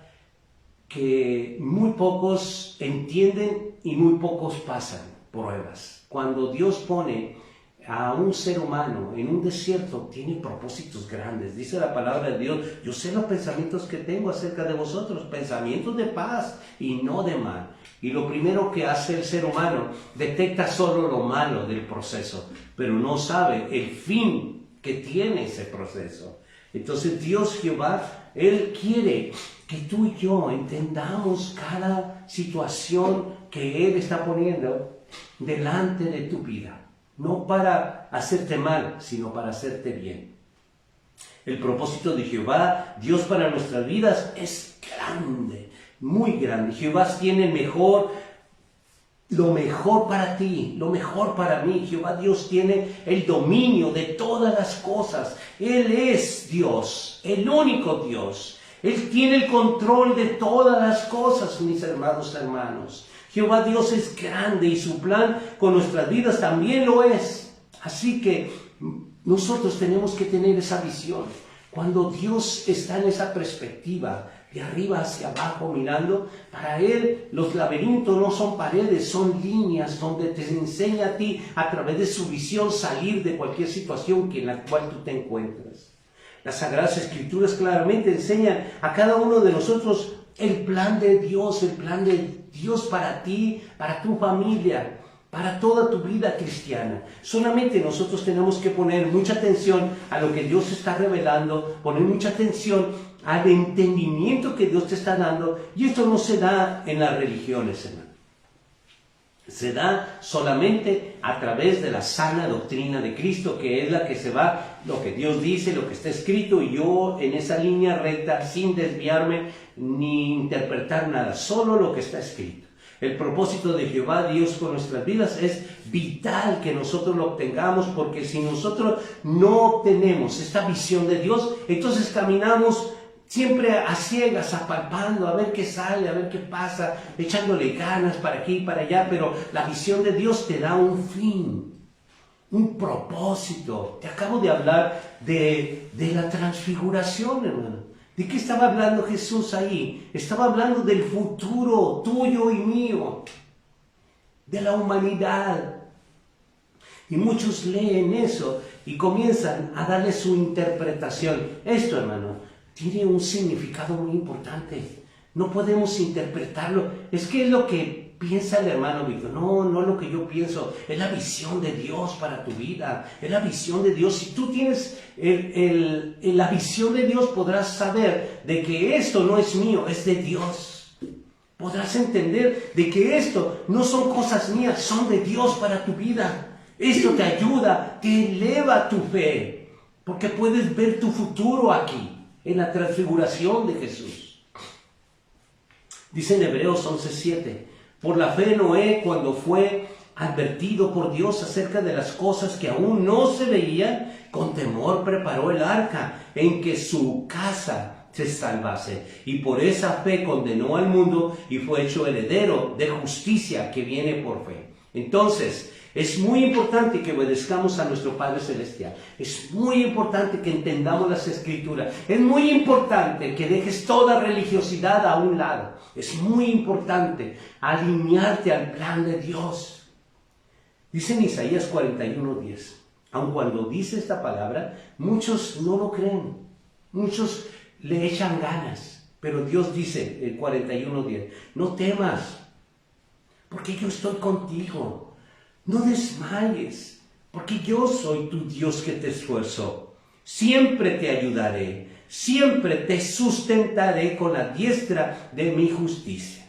que muy pocos entienden y muy pocos pasan pruebas. Cuando Dios pone a un ser humano en un desierto, tiene propósitos grandes. Dice la palabra de Dios: yo sé los pensamientos que tengo acerca de vosotros, pensamientos de paz y no de mal. Y lo primero que hace el ser humano, detecta solo lo malo del proceso, pero no sabe el fin que tiene ese proceso. Entonces Dios Jehová, Él quiere que tú y yo entendamos cada situación que Él está poniendo delante de tu vida. No para hacerte mal, sino para hacerte bien. El propósito de Jehová, Dios para nuestras vidas, es grande, muy grande. Jehová tiene lo mejor para ti, lo mejor para mí. Jehová Dios tiene el dominio de todas las cosas. Él es Dios, el único Dios. Él tiene el control de todas las cosas, mis hermanos. Jehová Dios es grande y su plan con nuestras vidas también lo es. Así que nosotros tenemos que tener esa visión. Cuando Dios está en esa perspectiva, de arriba hacia abajo mirando, para Él los laberintos no son paredes, son líneas donde te enseña a ti, a través de su visión, salir de cualquier situación en la cual tú te encuentras. Las Sagradas Escrituras claramente enseñan a cada uno de nosotros el plan de Dios para ti, para tu familia, para toda tu vida cristiana. Solamente nosotros tenemos que poner mucha atención a lo que Dios está revelando, poner mucha atención al entendimiento que Dios te está dando, y esto no se da en las religiones, hermano. Se da solamente a través de la sana doctrina de Cristo, que es la que se va, lo que Dios dice, lo que está escrito, y yo en esa línea recta, sin desviarme ni interpretar nada, solo lo que está escrito. El propósito de Jehová Dios con nuestras vidas es vital que nosotros lo obtengamos, porque si nosotros no obtenemos esta visión de Dios, entonces caminamos siempre a ciegas, apalpando, a ver qué sale, a ver qué pasa, echándole ganas para aquí y para allá, pero la visión de Dios te da un fin, un propósito. Te acabo de hablar de la transfiguración, hermano. ¿De qué estaba hablando Jesús ahí? Estaba hablando del futuro tuyo y mío, de la humanidad. Y muchos leen eso y comienzan a darle su interpretación. Esto, hermano, tiene un significado muy importante. No podemos interpretarlo. Es que es lo que piensa el hermano Víctor. No es lo que yo pienso. Es la visión de Dios para tu vida. Es la visión de Dios. Si tú tienes la visión de Dios, podrás saber de que esto no es mío, es de Dios. Podrás entender de que esto no son cosas mías, son de Dios para tu vida. Esto te ayuda, te eleva tu fe, porque puedes ver tu futuro aquí, en la transfiguración de Jesús. Dice en Hebreos 11:7, por la fe Noé, cuando fue advertido por Dios acerca de las cosas que aún no se veían, con temor preparó el arca en que su casa se salvase. Y por esa fe condenó al mundo y fue hecho heredero de justicia que viene por fe. Entonces, es muy importante que obedezcamos a nuestro Padre Celestial. Es muy importante que entendamos las Escrituras. Es muy importante que dejes toda religiosidad a un lado. Es muy importante alinearte al plan de Dios. Dice en Isaías 41:10, aun cuando dice esta palabra, muchos no lo creen. Muchos le echan ganas. Pero Dios dice en 41:10, no temas, porque yo estoy contigo. No desmayes, porque yo soy tu Dios que te esfuerzo. Siempre te ayudaré, siempre te sustentaré con la diestra de mi justicia.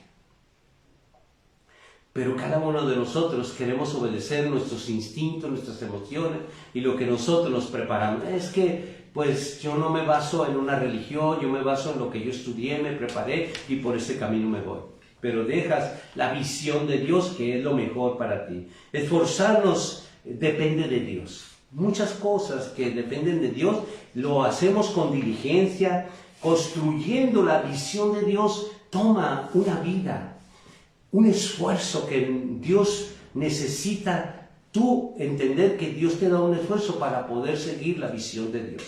Pero cada uno de nosotros queremos obedecer nuestros instintos, nuestras emociones y lo que nosotros nos preparamos. Es que, pues, yo no me baso en una religión, yo me baso en lo que yo estudié, me preparé y por ese camino me voy. Pero dejas la visión de Dios, que es lo mejor para ti. Esforzarnos depende de Dios. Muchas cosas que dependen de Dios lo hacemos con diligencia. Construyendo la visión de Dios toma una vida, un esfuerzo que Dios necesita. Tú entender que Dios te da un esfuerzo para poder seguir la visión de Dios.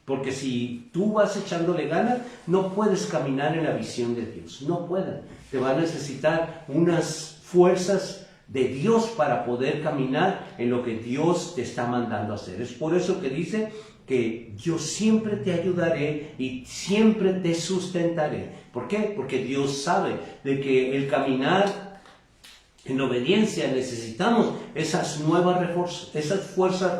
Porque si tú vas echándole ganas, no puedes caminar en la visión de Dios. No puedes. Te va a necesitar unas fuerzas de Dios para poder caminar en lo que Dios te está mandando a hacer. Es por eso que dice que yo siempre te ayudaré y siempre te sustentaré. ¿Por qué? Porque Dios sabe de que el caminar en obediencia necesitamos esas esas fuerzas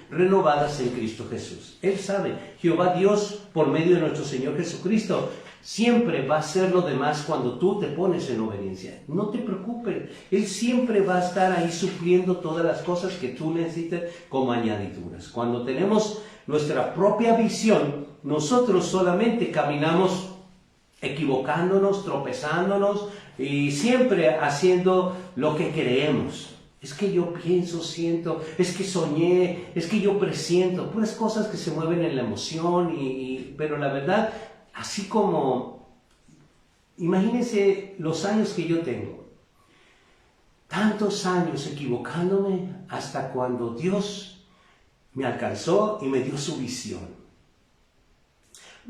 renovadas en Cristo Jesús. Él sabe, Jehová Dios, por medio de nuestro Señor Jesucristo, siempre va a hacer lo demás cuando tú te pones en obediencia. No te preocupes, Él siempre va a estar ahí supliendo todas las cosas que tú necesites como añadiduras. Cuando tenemos nuestra propia visión, nosotros solamente caminamos equivocándonos, tropezándonos y siempre haciendo lo que creemos. Es que yo pienso, siento, es que soñé, es que yo presiento, puras cosas que se mueven en la emoción, pero la verdad, así como, imagínense los años que yo tengo, tantos años equivocándome hasta cuando Dios me alcanzó y me dio su visión.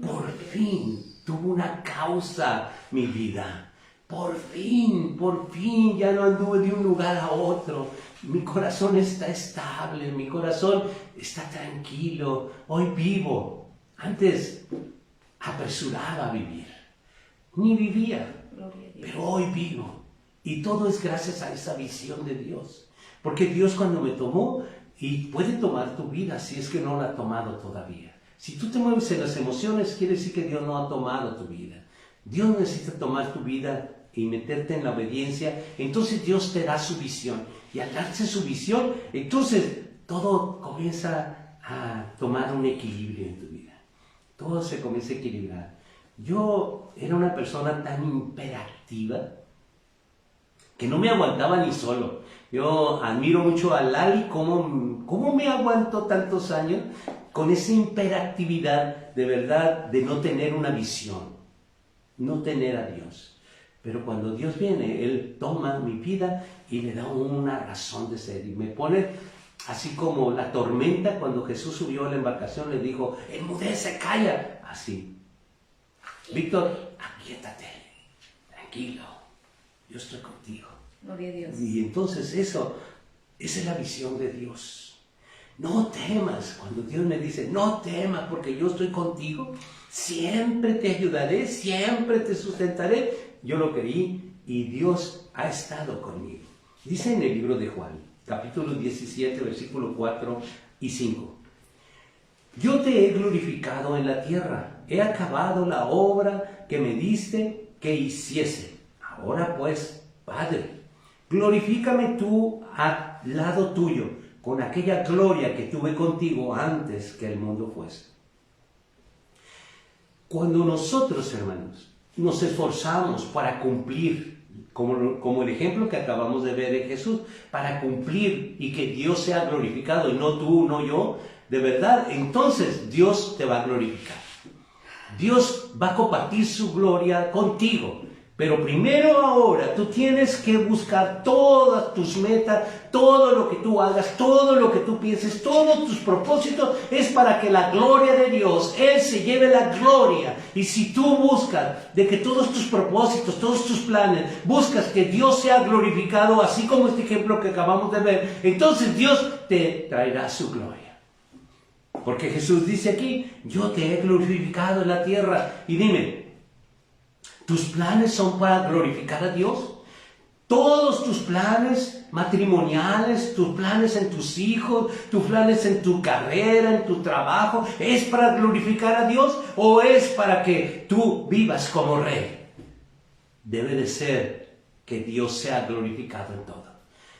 Por fin tuvo una causa mi vida. Por fin, ya no anduve de un lugar a otro. Mi corazón está estable, mi corazón está tranquilo. Hoy vivo. Antes apresuraba a vivir. Ni vivía, pero hoy vivo. Y todo es gracias a esa visión de Dios. Porque Dios cuando me tomó, y puede tomar tu vida si es que no la ha tomado todavía. Si tú te mueves en las emociones, quiere decir que Dios no ha tomado tu vida. Dios necesita tomar tu vida y meterte en la obediencia. Entonces Dios te da su visión. Y al darse su visión, entonces todo comienza a tomar un equilibrio en tu vida. Todo se comienza a equilibrar. Yo era una persona tan imperativa que no me aguantaba ni solo. Yo admiro mucho a Lali, cómo me aguantó tantos años con esa imperatividad de verdad de no tener una visión, no tener a Dios. Pero cuando Dios viene, Él toma mi vida y le da una razón de ser. Y me pone así como la tormenta cuando Jesús subió a la embarcación, le dijo, enmudece, calla. Así. Víctor, aquíétate, tranquilo, yo estoy contigo. Gloria a Dios. Y entonces esa es la visión de Dios. No temas, cuando Dios me dice, no temas porque yo estoy contigo, siempre te ayudaré, siempre te sustentaré. Yo lo creí y Dios ha estado conmigo. Dice en el libro de Juan, capítulo 17, versículo 4 y 5. Yo te he glorificado en la tierra, he acabado la obra que me diste que hiciese. Ahora pues, Padre, glorifícame tú al lado tuyo, con aquella gloria que tuve contigo antes que el mundo fuese. Cuando nosotros, hermanos, nos esforzamos para cumplir, como el ejemplo que acabamos de ver en Jesús, para cumplir y que Dios sea glorificado y no tú, no yo, de verdad, entonces Dios te va a glorificar. Dios va a compartir su gloria contigo. Pero primero ahora tú tienes que buscar todas tus metas, todo lo que tú hagas, todo lo que tú pienses, todos tus propósitos es para que la gloria de Dios, Él se lleve la gloria. Y si tú buscas de que todos tus propósitos, todos tus planes, buscas que Dios sea glorificado, así como este ejemplo que acabamos de ver, entonces Dios te traerá su gloria. Porque Jesús dice aquí, yo te he glorificado en la tierra. Y dime, ¿tus planes son para glorificar a Dios? Todos tus planes matrimoniales, tus planes en tus hijos, tus planes en tu carrera, en tu trabajo, ¿es para glorificar a Dios o es para que tú vivas como rey? Debe de ser que Dios sea glorificado en todo.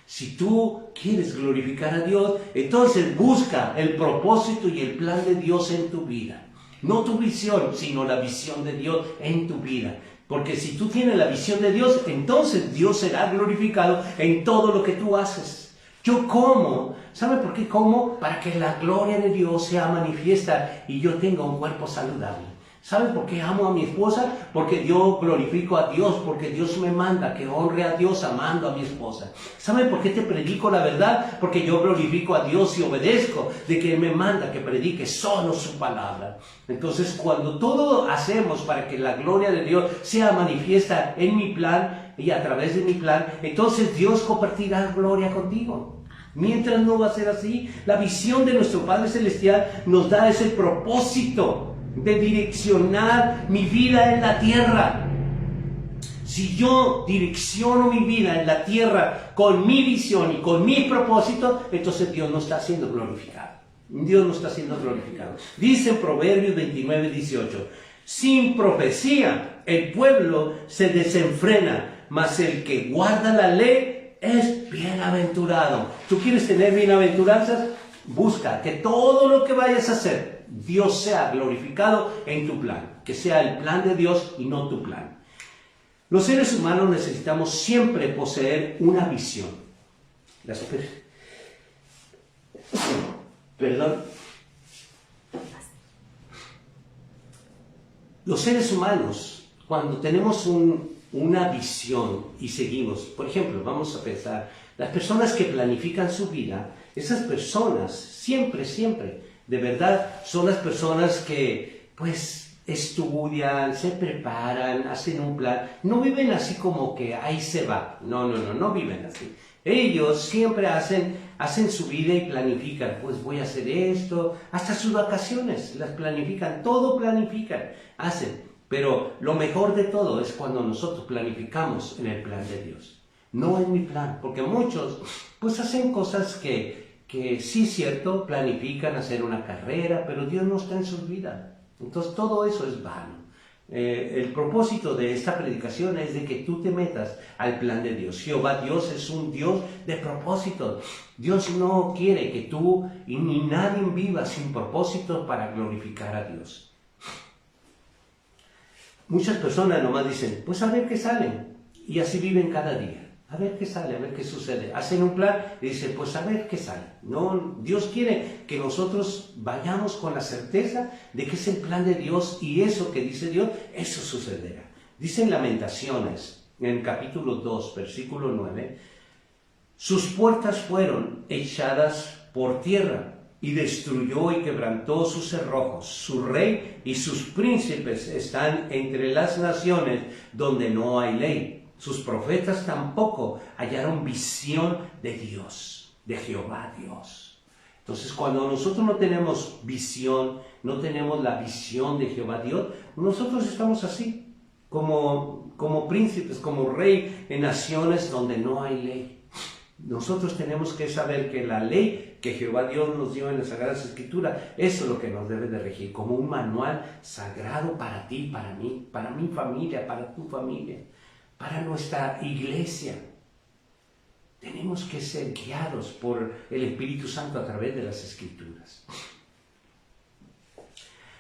Si tú quieres glorificar a Dios, entonces busca el propósito y el plan de Dios en tu vida. No tu visión, sino la visión de Dios en tu vida. Porque si tú tienes la visión de Dios, entonces Dios será glorificado en todo lo que tú haces. Yo como, ¿sabe por qué como? Para que la gloria de Dios sea manifiesta y yo tenga un cuerpo saludable. ¿Sabe por qué amo a mi esposa? Porque yo glorifico a Dios, porque Dios me manda que honre a Dios amando a mi esposa. ¿Sabe por qué te predico la verdad? Porque yo glorifico a Dios y obedezco de que Él me manda que predique solo su palabra. Entonces, cuando todo hacemos para que la gloria de Dios sea manifiesta en mi plan y a través de mi plan, entonces Dios compartirá gloria contigo. Mientras no va a ser así, la visión de nuestro Padre Celestial nos da ese propósito de direccionar mi vida en la tierra. Si yo direcciono mi vida en la tierra con mi visión y con mi propósito, entonces Dios no está siendo glorificado. Dios no está siendo glorificado. Dice en Proverbios 29:18, sin profecía el pueblo se desenfrena, mas el que guarda la ley es bienaventurado. ¿Tú quieres tener bienaventuranzas? Busca que todo lo que vayas a hacer, Dios sea glorificado en tu plan, que sea el plan de Dios y no tu plan. Los seres humanos necesitamos siempre poseer una visión. Perdón. Los seres humanos, cuando tenemos una visión y seguimos, por ejemplo, vamos a pensar, las personas que planifican su vida, esas personas siempre, de verdad, son las personas que, pues, estudian, se preparan, hacen un plan. No viven así como que ahí se va. No viven así. Ellos siempre hacen su vida y planifican. Pues voy a hacer esto. Hasta sus vacaciones las planifican. Todo planifican. Hacen. Pero lo mejor de todo es cuando nosotros planificamos en el plan de Dios. No en mi plan. Porque muchos, pues, hacen cosas que sí, cierto, planifican hacer una carrera, pero Dios no está en sus vidas. Entonces todo eso es vano. El propósito de esta predicación es de que tú te metas al plan de Dios. Jehová Dios es un Dios de propósito. Dios no quiere que tú y ni nadie viva sin propósito para glorificar a Dios. Muchas personas nomás dicen, pues a ver qué salen. Y así viven cada día. A ver qué sale, a ver qué sucede. Hacen un plan y dicen, pues a ver qué sale. No, Dios quiere que nosotros vayamos con la certeza de que es el plan de Dios y eso que dice Dios, eso sucederá. Dice en Lamentaciones, en el capítulo 2, versículo 9, sus puertas fueron echadas por tierra y destruyó y quebrantó sus cerrojos. Su rey y sus príncipes están entre las naciones donde no hay ley. Sus profetas tampoco hallaron visión de Dios, de Jehová Dios. Entonces, cuando nosotros no tenemos visión, no tenemos la visión de Jehová Dios, nosotros estamos así, como príncipes, como rey en naciones donde no hay ley. Nosotros tenemos que saber que la ley que Jehová Dios nos dio en las Sagradas Escrituras, eso es lo que nos debe de regir, como un manual sagrado para ti, para mí, para mi familia, para tu familia. Para nuestra iglesia, tenemos que ser guiados por el Espíritu Santo a través de las Escrituras.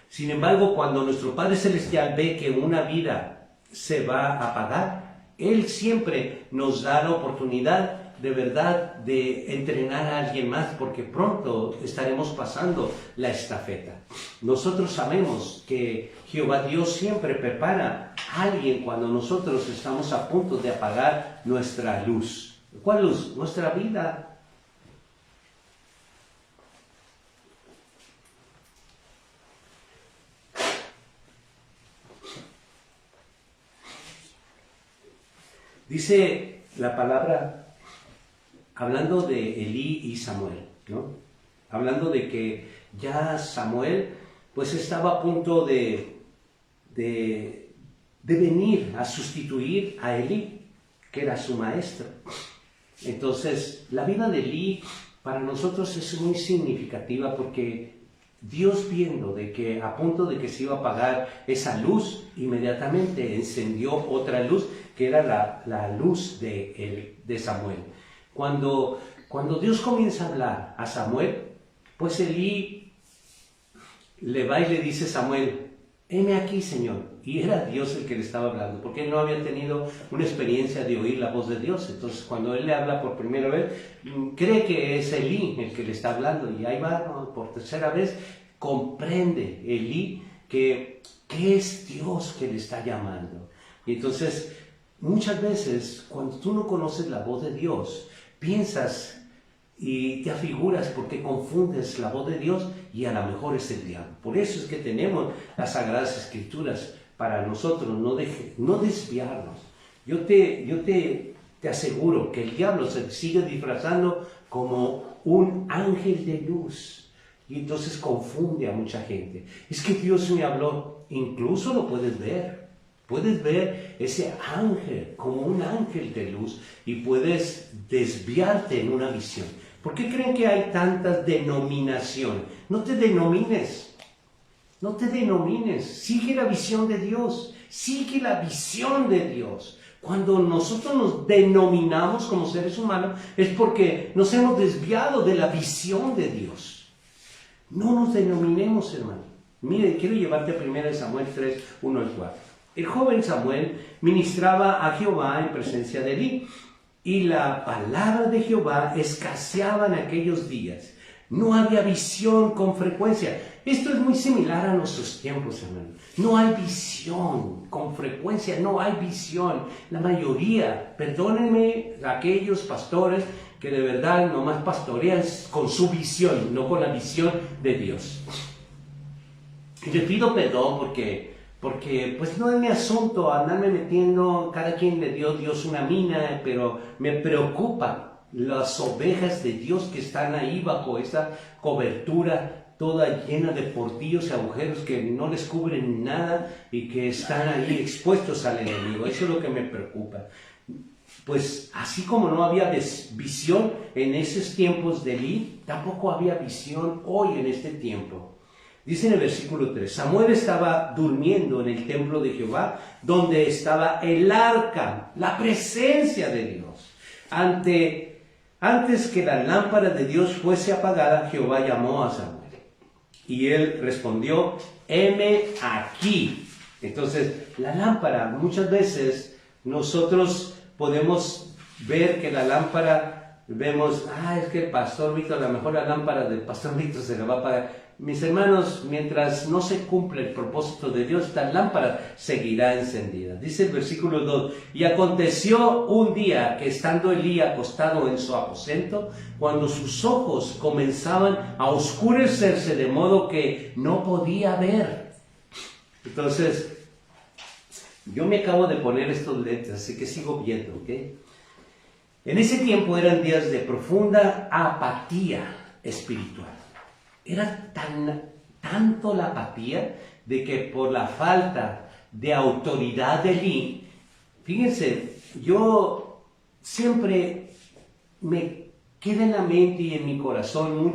Sin embargo, cuando nuestro Padre Celestial ve que una vida se va a apagar, Él siempre nos da la oportunidad de verdad de entrenar a alguien más, porque pronto estaremos pasando la estafeta. Nosotros sabemos que Jehová Dios siempre prepara a alguien cuando nosotros estamos a punto de apagar nuestra luz. ¿Cuál luz? Nuestra vida. Dice la palabra, hablando de Elí y Samuel, ¿no? Hablando de que ya Samuel pues estaba a punto de venir a sustituir a Elí, que era su maestro. Entonces, la vida de Elí para nosotros es muy significativa porque Dios, viendo de que a punto de que se iba a apagar esa luz, inmediatamente encendió otra luz, que era la luz de Samuel. Cuando Dios comienza a hablar a Samuel, pues Elí le va y le dice a Samuel, heme aquí, Señor. Y era Dios el que le estaba hablando, porque él no había tenido una experiencia de oír la voz de Dios. Entonces, cuando él le habla por primera vez, cree que es Elí el que le está hablando. Y ahí va, ¿no? Por tercera vez, comprende Elí que ¿Qué es Dios que le está llamando? Y entonces, muchas veces, cuando tú no conoces la voz de Dios, piensas y te afiguras porque confundes la voz de Dios y a lo mejor es el diablo. Por eso es que tenemos las Sagradas Escrituras para nosotros, no desviarnos. Yo te aseguro que el diablo se sigue disfrazando como un ángel de luz y entonces confunde a mucha gente. Es que Dios me habló, incluso lo puedes ver. Puedes ver ese ángel como un ángel de luz y puedes desviarte en una visión. ¿Por qué creen que hay tantas denominaciones? No te denomines, no te denomines. Sigue la visión de Dios, sigue la visión de Dios. Cuando nosotros nos denominamos como seres humanos es porque nos hemos desviado de la visión de Dios. No nos denominemos, hermano. Mire, quiero llevarte a 1 Samuel 3, 1 al 4. El joven Samuel ministraba a Jehová en presencia de Elí, y la palabra de Jehová escaseaba en aquellos días. No había visión con frecuencia. Esto es muy similar a nuestros tiempos, hermano. No hay visión con frecuencia, no hay visión. La mayoría, perdónenme aquellos pastores que de verdad nomás pastorean con su visión, no con la visión de Dios. Y le pido perdón porque pues no es mi asunto andarme metiendo, cada quien le dio Dios una mina, pero me preocupa las ovejas de Dios que están ahí bajo esa cobertura toda llena de portillos y agujeros que no les cubren nada y que están ahí expuestos al enemigo. Eso es lo que me preocupa. Pues así como no había visión en esos tiempos de Elí, tampoco había visión hoy en este tiempo. Dice en el versículo 3, Samuel estaba durmiendo en el templo de Jehová, donde estaba el arca, la presencia de Dios. Antes que la lámpara de Dios fuese apagada, Jehová llamó a Samuel. Y él respondió, heme aquí. Entonces, la lámpara, muchas veces nosotros podemos ver que la lámpara, vemos, es que el pastor Víctor, a lo mejor la lámpara del pastor Víctor se la va a apagar. Mis hermanos, mientras no se cumple el propósito de Dios, esta lámpara seguirá encendida. Dice el versículo 2, y aconteció un día que estando Elí acostado en su aposento, cuando sus ojos comenzaban a oscurecerse de modo que no podía ver. Entonces, yo me acabo de poner estos lentes, así que sigo viendo, ¿ok? En ese tiempo eran días de profunda apatía espiritual. Era tanto la apatía de que por la falta de autoridad de Elí, fíjense, yo siempre me queda en la mente y en mi corazón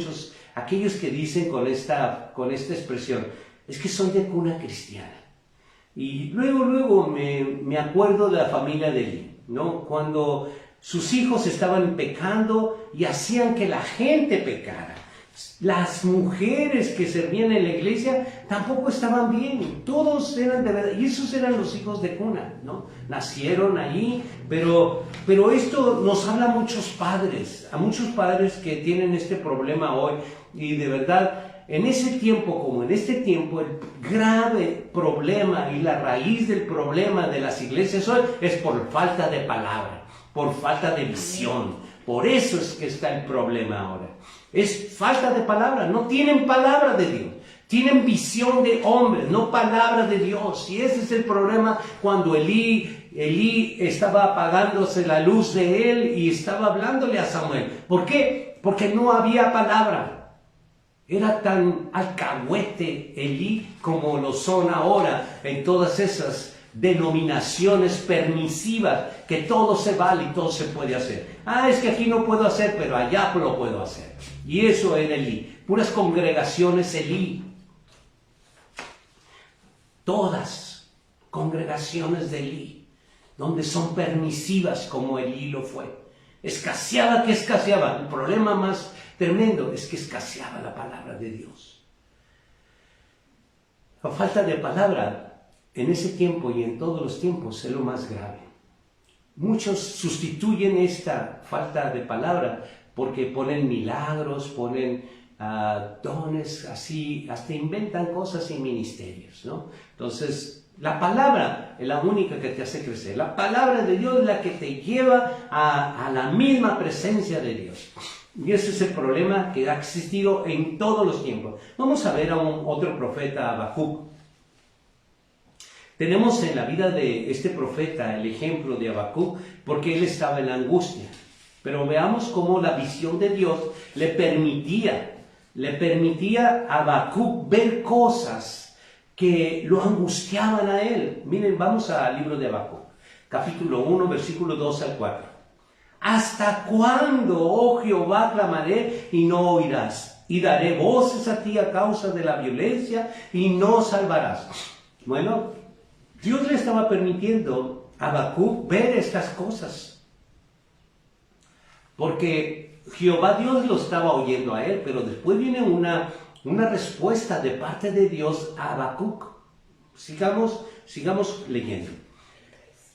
aquellos que dicen con esta expresión, es que soy de cuna cristiana. Y luego me acuerdo de la familia de Elí, ¿no? Cuando sus hijos estaban pecando y hacían que la gente pecara. Las mujeres que servían en la iglesia tampoco estaban bien, todos eran de verdad, y esos eran los hijos de cuna, ¿no? Nacieron ahí, pero esto nos habla a muchos padres que tienen este problema hoy, y de verdad, en ese tiempo como en este tiempo, el grave problema y la raíz del problema de las iglesias hoy es por falta de palabra, por falta de visión. Por eso es que está el problema ahora. Es falta de palabra. No tienen palabra de Dios. Tienen visión de hombres, no palabra de Dios. Y ese es el problema cuando Elí estaba apagándose la luz de él y estaba hablándole a Samuel. ¿Por qué? Porque no había palabra. Era tan alcahuete Elí como lo son ahora en todas esas denominaciones permisivas, que todo se vale y todo se puede hacer. Es que aquí no puedo hacer, pero allá lo puedo hacer. Y eso era Elí. Puras congregaciones Elí. Todas congregaciones de Elí, donde son permisivas como Elí lo fue. Escaseaba. El problema más tremendo es que escaseaba la palabra de Dios. La falta de palabra en ese tiempo y en todos los tiempos es lo más grave. Muchos sustituyen esta falta de palabra porque ponen milagros, ponen dones, así, hasta inventan cosas y ministerios, ¿no? Entonces, la palabra es la única que te hace crecer. La palabra de Dios es la que te lleva a la misma presencia de Dios. Y ese es el problema que ha existido en todos los tiempos. Vamos a ver a otro profeta, Habacuc. Tenemos en la vida de este profeta el ejemplo de Habacuc porque él estaba en la angustia. Pero veamos cómo la visión de Dios le permitía a Habacuc ver cosas que lo angustiaban a él. Miren, vamos al libro de Habacuc, capítulo 1, versículo 2 al 4. ¿Hasta cuándo, oh Jehová, clamaré y no oirás? Y daré voces a ti a causa de la violencia y no salvarás. Bueno, Dios le estaba permitiendo a Habacuc ver estas cosas. Porque Jehová Dios lo estaba oyendo a él, pero después viene una respuesta de parte de Dios a Habacuc. Sigamos leyendo.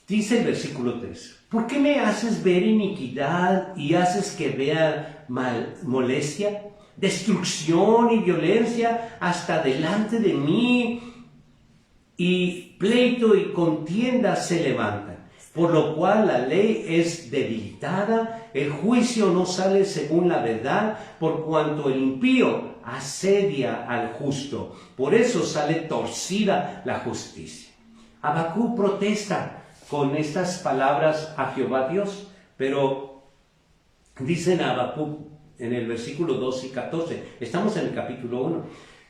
Dice el versículo 3. ¿Por qué me haces ver iniquidad y haces que vea molestia, destrucción y violencia hasta delante de mí? Y pleito y contienda se levantan, por lo cual la ley es debilitada, el juicio no sale según la verdad, por cuanto el impío asedia al justo. Por eso sale torcida la justicia. Habacuc protesta con estas palabras a Jehová Dios, pero dicen a Habacuc en el versículo 12 y 14, estamos en el capítulo 1,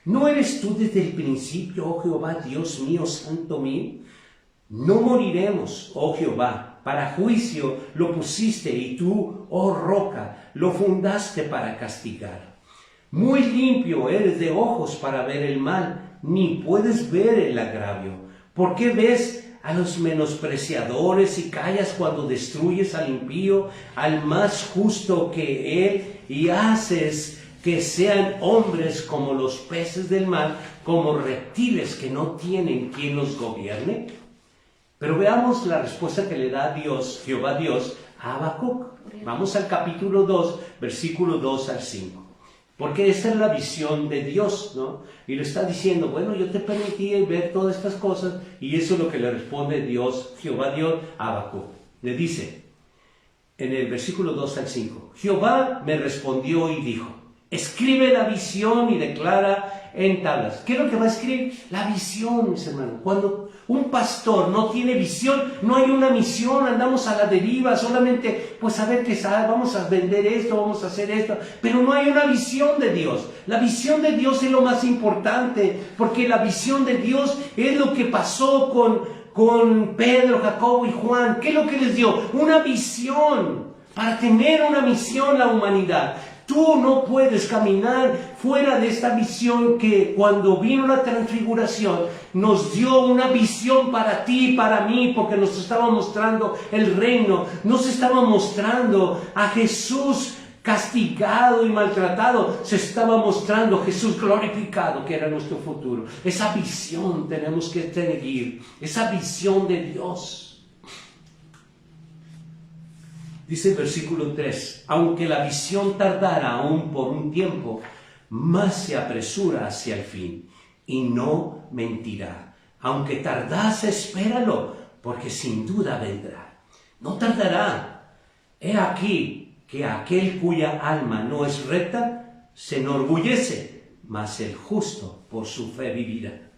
¿no eres tú desde el principio, oh Jehová, Dios mío, santo mío? No moriremos, oh Jehová, para juicio lo pusiste y tú, oh roca, lo fundaste para castigar. Muy limpio eres de ojos para ver el mal, ni puedes ver el agravio. ¿Por qué ves a los menospreciadores y callas cuando destruyes al impío, al más justo que él, y haces que sean hombres como los peces del mar, como reptiles que no tienen quien los gobierne? Pero veamos la respuesta que le da Dios, Jehová Dios, a Habacuc. Vamos al capítulo 2, versículo 2 al 5. Porque esta es la visión de Dios, ¿no? Y le está diciendo, bueno, yo te permití ver todas estas cosas, y eso es lo que le responde Dios, Jehová Dios, a Habacuc. Le dice, en el versículo 2 al 5, Jehová me respondió y dijo, escribe la visión y declara en tablas. ¿Qué es lo que va a escribir? La visión, mis hermanos. Cuando un pastor no tiene visión, no hay una misión, andamos a la deriva, solamente pues a ver qué sale, vamos a vender esto, vamos a hacer esto, pero no hay una visión de Dios. La visión de Dios es lo más importante, porque la visión de Dios es lo que pasó con Pedro, Jacobo y Juan. ¿Qué es lo que les dio? Una visión, para tener una misión la humanidad. Tú no puedes caminar fuera de esta visión que cuando vino la transfiguración nos dio una visión para ti y para mí, porque nos estaba mostrando el reino, nos estaba mostrando a Jesús castigado y maltratado, se estaba mostrando Jesús glorificado, que era nuestro futuro. Esa visión tenemos que seguir, esa visión de Dios. Dice el versículo 3, aunque la visión tardara aún por un tiempo, más se apresura hacia el fin, y no mentirá. Aunque tardase, espéralo, porque sin duda vendrá. No tardará. He aquí que aquel cuya alma no es recta, se enorgullece, mas el justo por su fe vivirá.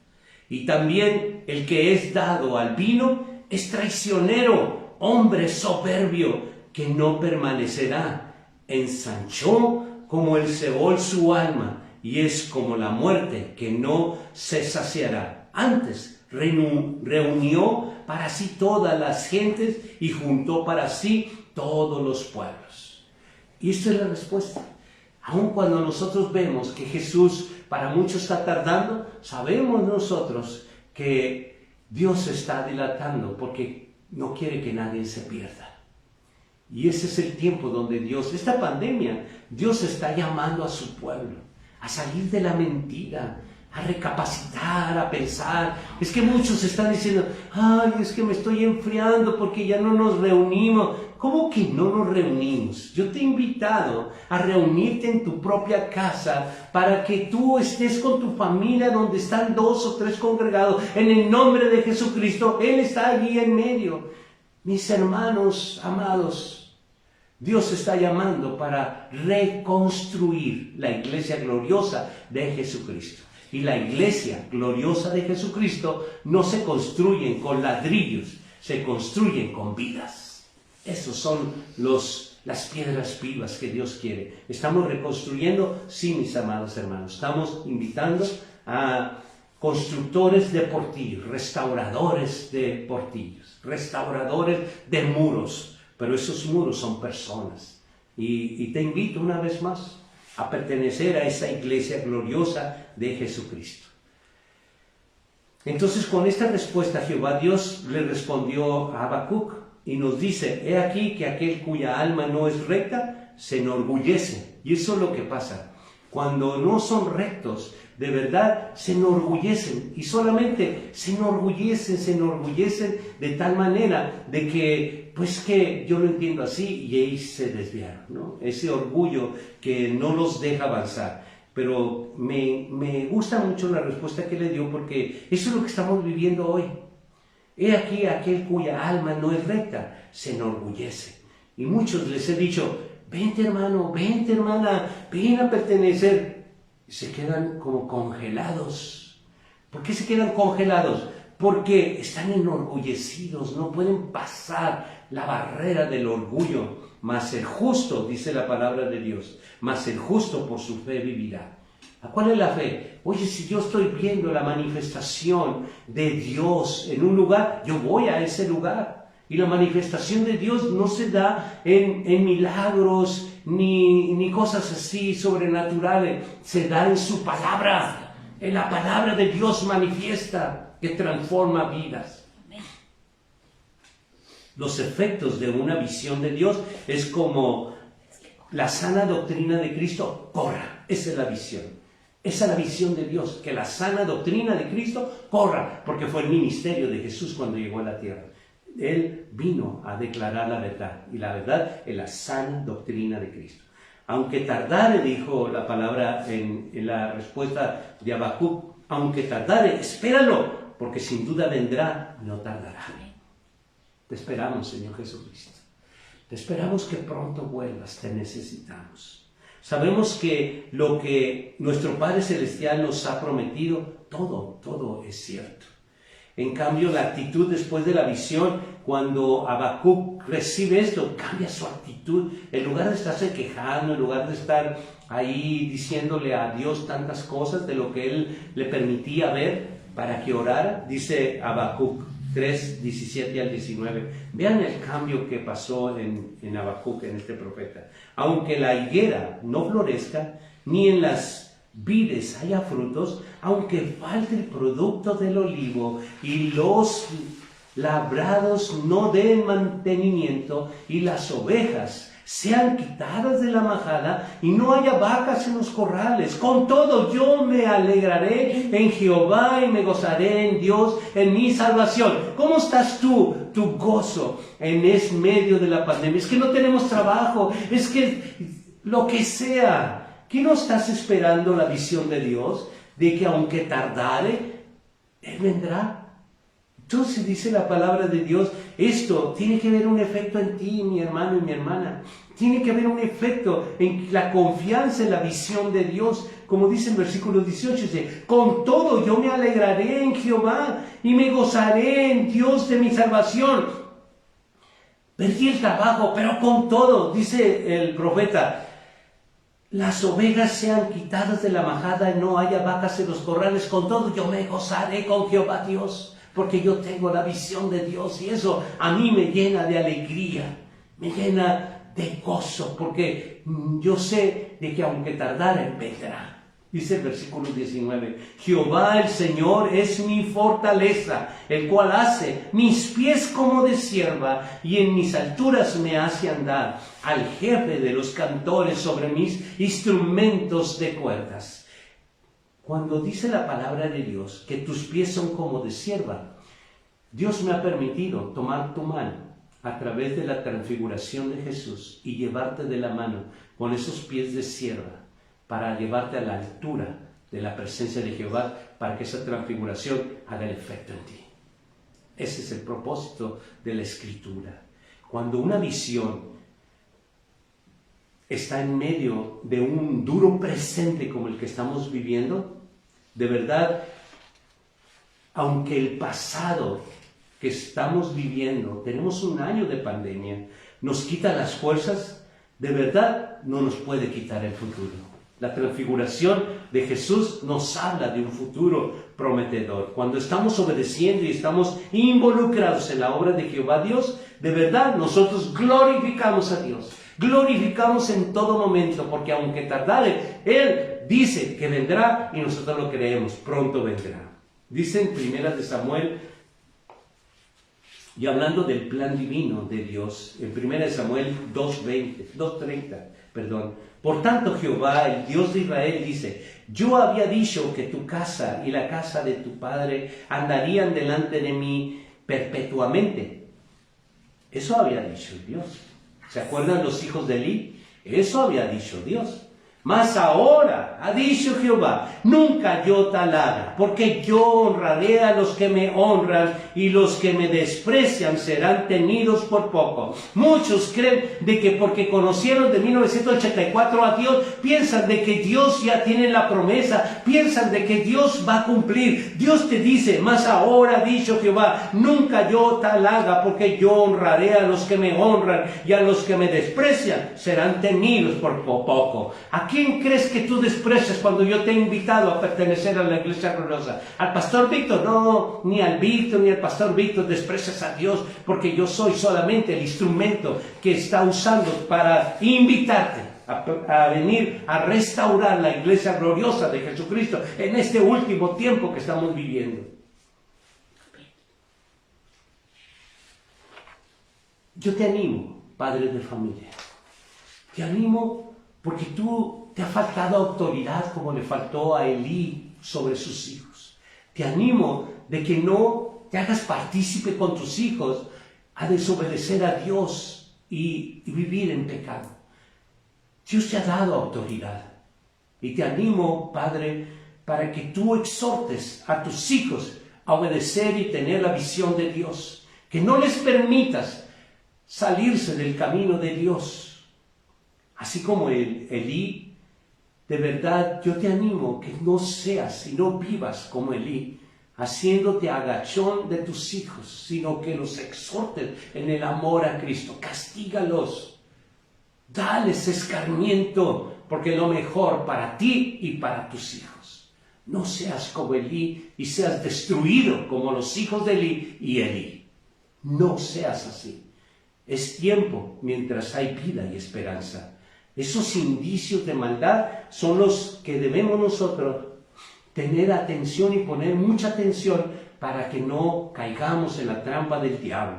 Y también el que es dado al vino es traicionero, hombre soberbio, que no permanecerá. Ensanchó como el Seol su alma, y es como la muerte que no se saciará. Antes reunió para sí todas las gentes y juntó para sí todos los pueblos. Y esta es la respuesta. Aun cuando nosotros vemos que Jesús para muchos está tardando, sabemos nosotros que Dios está dilatando porque no quiere que nadie se pierda. Y ese es el tiempo donde Dios, esta pandemia, Dios está llamando a su pueblo a salir de la mentira, a recapacitar, a pensar. Es que muchos están diciendo, ay, es que me estoy enfriando porque ya no nos reunimos. ¿cómo que no nos reunimos? Yo te he invitado a reunirte en tu propia casa para que tú estés con tu familia donde están 2 o 3 congregados. En el nombre de Jesucristo, Él está allí en medio. Mis hermanos amados, Dios está llamando para reconstruir la iglesia gloriosa de Jesucristo. Y la iglesia gloriosa de Jesucristo no se construyen con ladrillos, se construyen con vidas. Esos son las piedras vivas que Dios quiere. ¿Estamos reconstruyendo? Sí, mis amados hermanos. Estamos invitando a constructores de portillos, restauradores de portillos, restauradores de muros. Pero esos muros son personas. Y te invito una vez más a pertenecer a esa iglesia gloriosa de Jesucristo. Entonces, con esta respuesta, Jehová Dios le respondió a Habacuc y nos dice: he aquí que aquel cuya alma no es recta se enorgullece. Y eso es lo que pasa. Cuando no son rectos, de verdad se enorgullecen. Y solamente se enorgullecen de tal manera de que, pues que yo lo entiendo así, y ellos se desviaron, ¿no? Ese orgullo que no los deja avanzar. Pero me gusta mucho la respuesta que le dio, porque eso es lo que estamos viviendo hoy. He aquí aquel cuya alma no es recta, se enorgullece. Y muchos les he dicho: vente hermano, vente hermana, ven a pertenecer. Y se quedan como congelados. ¿Por qué se quedan congelados? Porque están enorgullecidos, no pueden pasar la barrera del orgullo. Mas el justo, dice la palabra de Dios, mas el justo por su fe vivirá. ¿A cuál es la fe? Oye, si yo estoy viendo la manifestación de Dios en un lugar, yo voy a ese lugar. Y la manifestación de Dios no se da en milagros ni cosas así sobrenaturales. Se da en su palabra. En la palabra de Dios manifiesta, que transforma vidas. Los efectos de una visión de Dios es como la sana doctrina de Cristo corra. Esa es la visión. Esa es la visión de Dios, que la sana doctrina de Cristo corra, porque fue el ministerio de Jesús cuando llegó a la tierra. Él vino a declarar la verdad, y la verdad es la sana doctrina de Cristo. Aunque tardare, dijo la palabra en la respuesta de Habacuc, aunque tardare, espéralo, porque sin duda vendrá, no tardará. Te esperamos, Señor Jesucristo. Te esperamos que pronto vuelvas, te necesitamos. Sabemos que lo que nuestro Padre Celestial nos ha prometido, todo es cierto. En cambio, la actitud después de la visión, cuando Habacuc recibe esto, cambia su actitud. En lugar de estarse quejando, en lugar de estar ahí diciéndole a Dios tantas cosas de lo que Él le permitía ver para que orara, dice Habacuc 3, 17 al 19. Vean el cambio que pasó en Habacuc, en este profeta. Aunque la higuera no florezca, ni en las vides haya frutos, aunque falte el producto del olivo y los labrados no den mantenimiento y las ovejas sean quitadas de la majada y no haya vacas en los corrales, con todo yo me alegraré en Jehová y me gozaré en Dios, en mi salvación. ¿Cómo estás tú? Tu gozo en medio de la pandemia. Es que no tenemos trabajo, es que lo que sea. ¿Qué no estás esperando la visión de Dios? De que aunque tardare, Él vendrá. Entonces dice la palabra de Dios, esto tiene que haber un efecto en ti, mi hermano y mi hermana. Tiene que haber un efecto en la confianza en la visión de Dios. Como dice el versículo 18, dice, con todo yo me alegraré en Jehová y me gozaré en Dios de mi salvación. Perdí el trabajo, pero con todo, dice el profeta, las ovejas sean quitadas de la majada y no haya vacas en los corrales, con todo yo me gozaré con Jehová Dios, porque yo tengo la visión de Dios y eso a mí me llena de alegría, me llena de gozo, porque yo sé de que aunque tardare, vendrá. Dice el versículo 19, Jehová el Señor es mi fortaleza, el cual hace mis pies como de sierva y en mis alturas me hace andar, al jefe de los cantores sobre mis instrumentos de cuerdas. Cuando dice la palabra de Dios que tus pies son como de sierva, Dios me ha permitido tomar tu mano a través de la transfiguración de Jesús y llevarte de la mano con esos pies de sierva para llevarte a la altura de la presencia de Jehová, para que esa transfiguración haga el efecto en ti. Ese es el propósito de la Escritura. Cuando una visión está en medio de un duro presente como el que estamos viviendo, de verdad, aunque el pasado que estamos viviendo, tenemos un año de pandemia, nos quita las fuerzas, de verdad no nos puede quitar el futuro. La transfiguración de Jesús nos habla de un futuro prometedor. Cuando estamos obedeciendo y estamos involucrados en la obra de Jehová Dios, de verdad nosotros glorificamos a Dios. Glorificamos en todo momento, porque aunque tardare, Él dice que vendrá y nosotros lo creemos, pronto vendrá. Dice en 1 de Samuel, y hablando del plan divino de Dios, en 1 de Samuel 2:30, por tanto Jehová, el Dios de Israel, dice, yo había dicho que tu casa y la casa de tu padre andarían delante de mí perpetuamente. Eso había dicho Dios. ¿Se acuerdan los hijos de Elí? Eso había dicho Dios. Mas ahora, ha dicho Jehová, nunca yo tal haga, porque yo honraré a los que me honran y los que me desprecian serán tenidos por poco. Muchos creen de que porque conocieron de 1984 a Dios, piensan de que Dios ya tiene la promesa, piensan de que Dios va a cumplir. Dios te dice, mas ahora ha dicho Jehová, nunca yo tal haga, porque yo honraré a los que me honran y a los que me desprecian serán tenidos por poco. ¿A quién crees que tú desprecias cuando yo te he invitado a pertenecer a la Iglesia Gloriosa? ¿Al Pastor Víctor? No, ni al Víctor ni al Pastor Víctor desprecias a Dios, porque yo soy solamente el instrumento que está usando para invitarte a venir a restaurar la Iglesia Gloriosa de Jesucristo en este último tiempo que estamos viviendo. Yo te animo, padre de familia, te animo porque te ha faltado autoridad como le faltó a Elí sobre sus hijos. Te animo de que no te hagas partícipe con tus hijos a desobedecer a Dios y vivir en pecado. Dios te ha dado autoridad. Y te animo, Padre, para que tú exhortes a tus hijos a obedecer y tener la visión de Dios. Que no les permitas salirse del camino de Dios. Así como Elí, de verdad yo te animo que no seas y no vivas como Elí, haciéndote agachón de tus hijos, sino que los exhortes en el amor a Cristo. Castígalos, dales escarmiento, porque es lo mejor para ti y para tus hijos. No seas como Elí y seas destruido como los hijos de Elí y Elí. No seas así. Es tiempo mientras hay vida y esperanza. Esos indicios de maldad son los que debemos nosotros tener atención y poner mucha atención para que no caigamos en la trampa del diablo.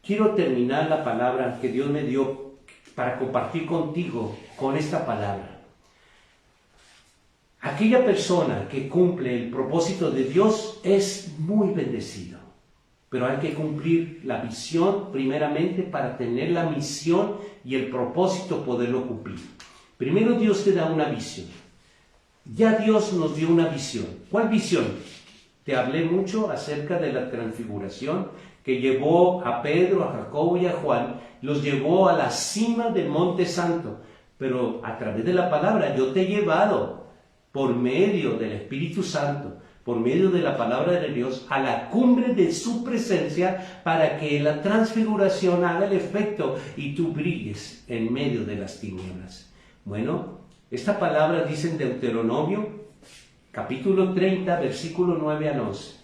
Quiero terminar la palabra que Dios me dio para compartir contigo con esta palabra. Aquella persona que cumple el propósito de Dios es muy bendecido. Pero hay que cumplir la visión primeramente para tener la misión y el propósito poderlo cumplir. Primero Dios te da una visión. Ya Dios nos dio una visión. ¿Cuál visión? Te hablé mucho acerca de la transfiguración que llevó a Pedro, a Jacobo y a Juan, los llevó a la cima del Monte Santo. Pero a través de la palabra yo te he llevado por medio del Espíritu Santo, por medio de la palabra de Dios, a la cumbre de su presencia, para que la transfiguración haga el efecto y tú brilles en medio de las tinieblas. Bueno, esta palabra dice en Deuteronomio, capítulo 30, versículo 9 al 11.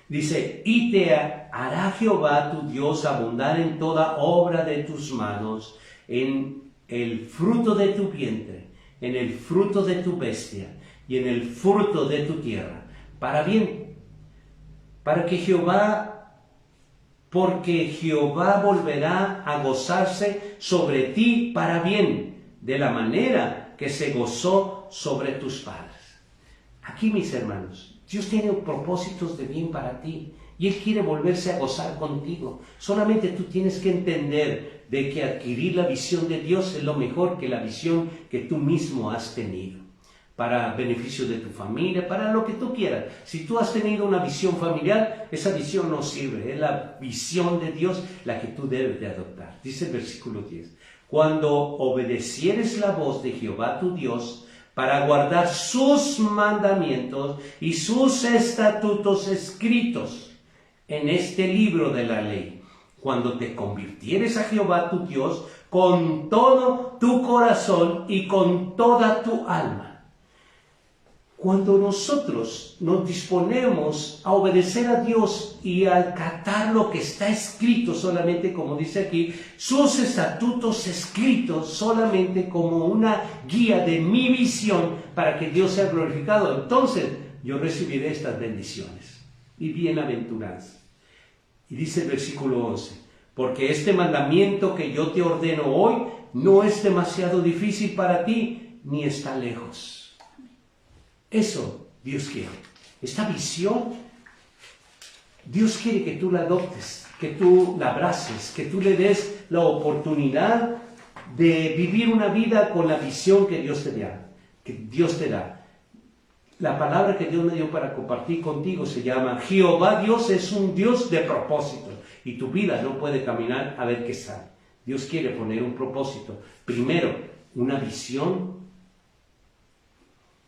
Dice, y te hará Jehová tu Dios abundar en toda obra de tus manos, en el fruto de tu vientre, en el fruto de tu bestia, y en el fruto de tu tierra, para bien, porque Jehová volverá a gozarse sobre ti para bien, de la manera que se gozó sobre tus padres. Aquí, mis hermanos, Dios tiene propósitos de bien para ti, y Él quiere volverse a gozar contigo. Solamente tú tienes que entender de que adquirir la visión de Dios es lo mejor que la visión que tú mismo has tenido, para beneficio de tu familia, para lo que tú quieras. Si tú has tenido una visión familiar, esa visión no sirve, es la visión de Dios la que tú debes de adoptar. Dice el versículo 10, cuando obedecieres la voz de Jehová tu Dios, para guardar sus mandamientos y sus estatutos escritos en este libro de la ley, cuando te convirtieres a Jehová tu Dios con todo tu corazón y con toda tu alma. Cuando nosotros nos disponemos a obedecer a Dios y a acatar lo que está escrito solamente, como dice aquí, sus estatutos escritos solamente como una guía de mi visión para que Dios sea glorificado, entonces yo recibiré estas bendiciones y bienaventuranzas. Y dice el versículo 11, porque este mandamiento que yo te ordeno hoy no es demasiado difícil para ti, ni está lejos. Eso Dios quiere. Esta visión, Dios quiere que tú la adoptes, que tú la abraces, que tú le des la oportunidad de vivir una vida con la visión que Dios te da. Que Dios te da. La palabra que Dios me dio para compartir contigo se llama Jehová Dios es un Dios de propósitos. Y tu vida no puede caminar a ver qué sale. Dios quiere poner un propósito. Primero, una visión,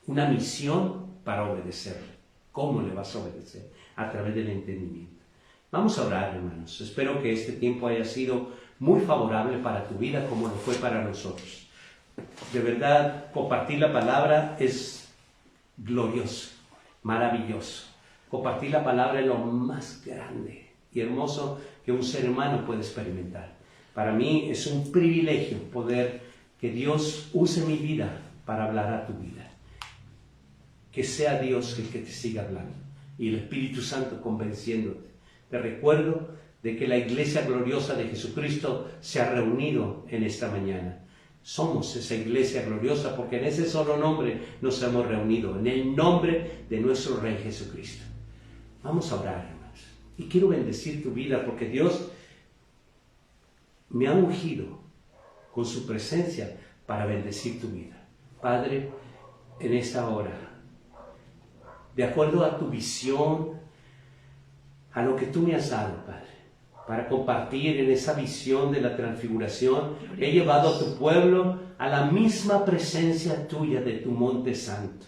una misión para obedecerle. ¿Cómo le vas a obedecer? A través del entendimiento. Vamos a orar, hermanos. Espero que este tiempo haya sido muy favorable para tu vida como lo fue para nosotros. De verdad, compartir la palabra es glorioso, maravilloso. Compartir la palabra es lo más grande y hermoso que un ser humano puede experimentar. Para mí es un privilegio poder que Dios use mi vida para hablar a tu vida. Que sea Dios el que te siga hablando y el Espíritu Santo convenciéndote. Te recuerdo de que la iglesia gloriosa de Jesucristo se ha reunido en esta mañana. Somos esa iglesia gloriosa porque en ese solo nombre nos hemos reunido, en el nombre de nuestro Rey Jesucristo. Vamos a orar, hermanos. Y quiero bendecir tu vida porque Dios me ha ungido con su presencia para bendecir tu vida. Padre, en esta hora, de acuerdo a tu visión, a lo que tú me has dado, Padre, para compartir en esa visión de la transfiguración, he llevado a tu pueblo a la misma presencia tuya de tu monte santo.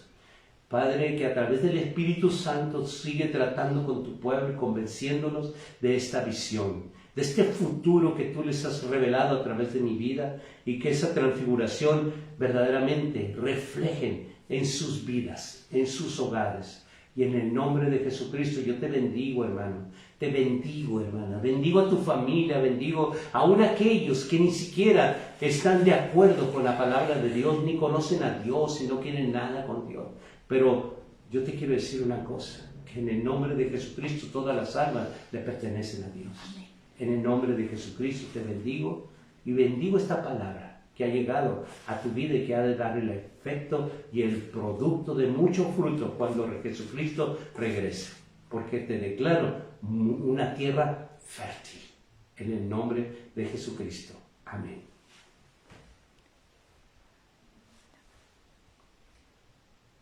Padre, que a través del Espíritu Santo sigue tratando con tu pueblo y convenciéndolos de esta visión, de este futuro que tú les has revelado a través de mi vida y que esa transfiguración verdaderamente reflejen en sus vidas, en sus hogares. Y en el nombre de Jesucristo yo te bendigo, hermano. Te bendigo, hermana. Bendigo a tu familia, bendigo aún a aquellos que ni siquiera están de acuerdo con la palabra de Dios, ni conocen a Dios y no quieren nada con Dios. Pero yo te quiero decir una cosa, que en el nombre de Jesucristo todas las almas le pertenecen a Dios. En el nombre de Jesucristo te bendigo y bendigo esta palabra que ha llegado a tu vida y que ha de dar el efecto y el producto de mucho fruto cuando Jesucristo regrese. Porque te declaro una tierra fértil en el nombre de Jesucristo. Amén.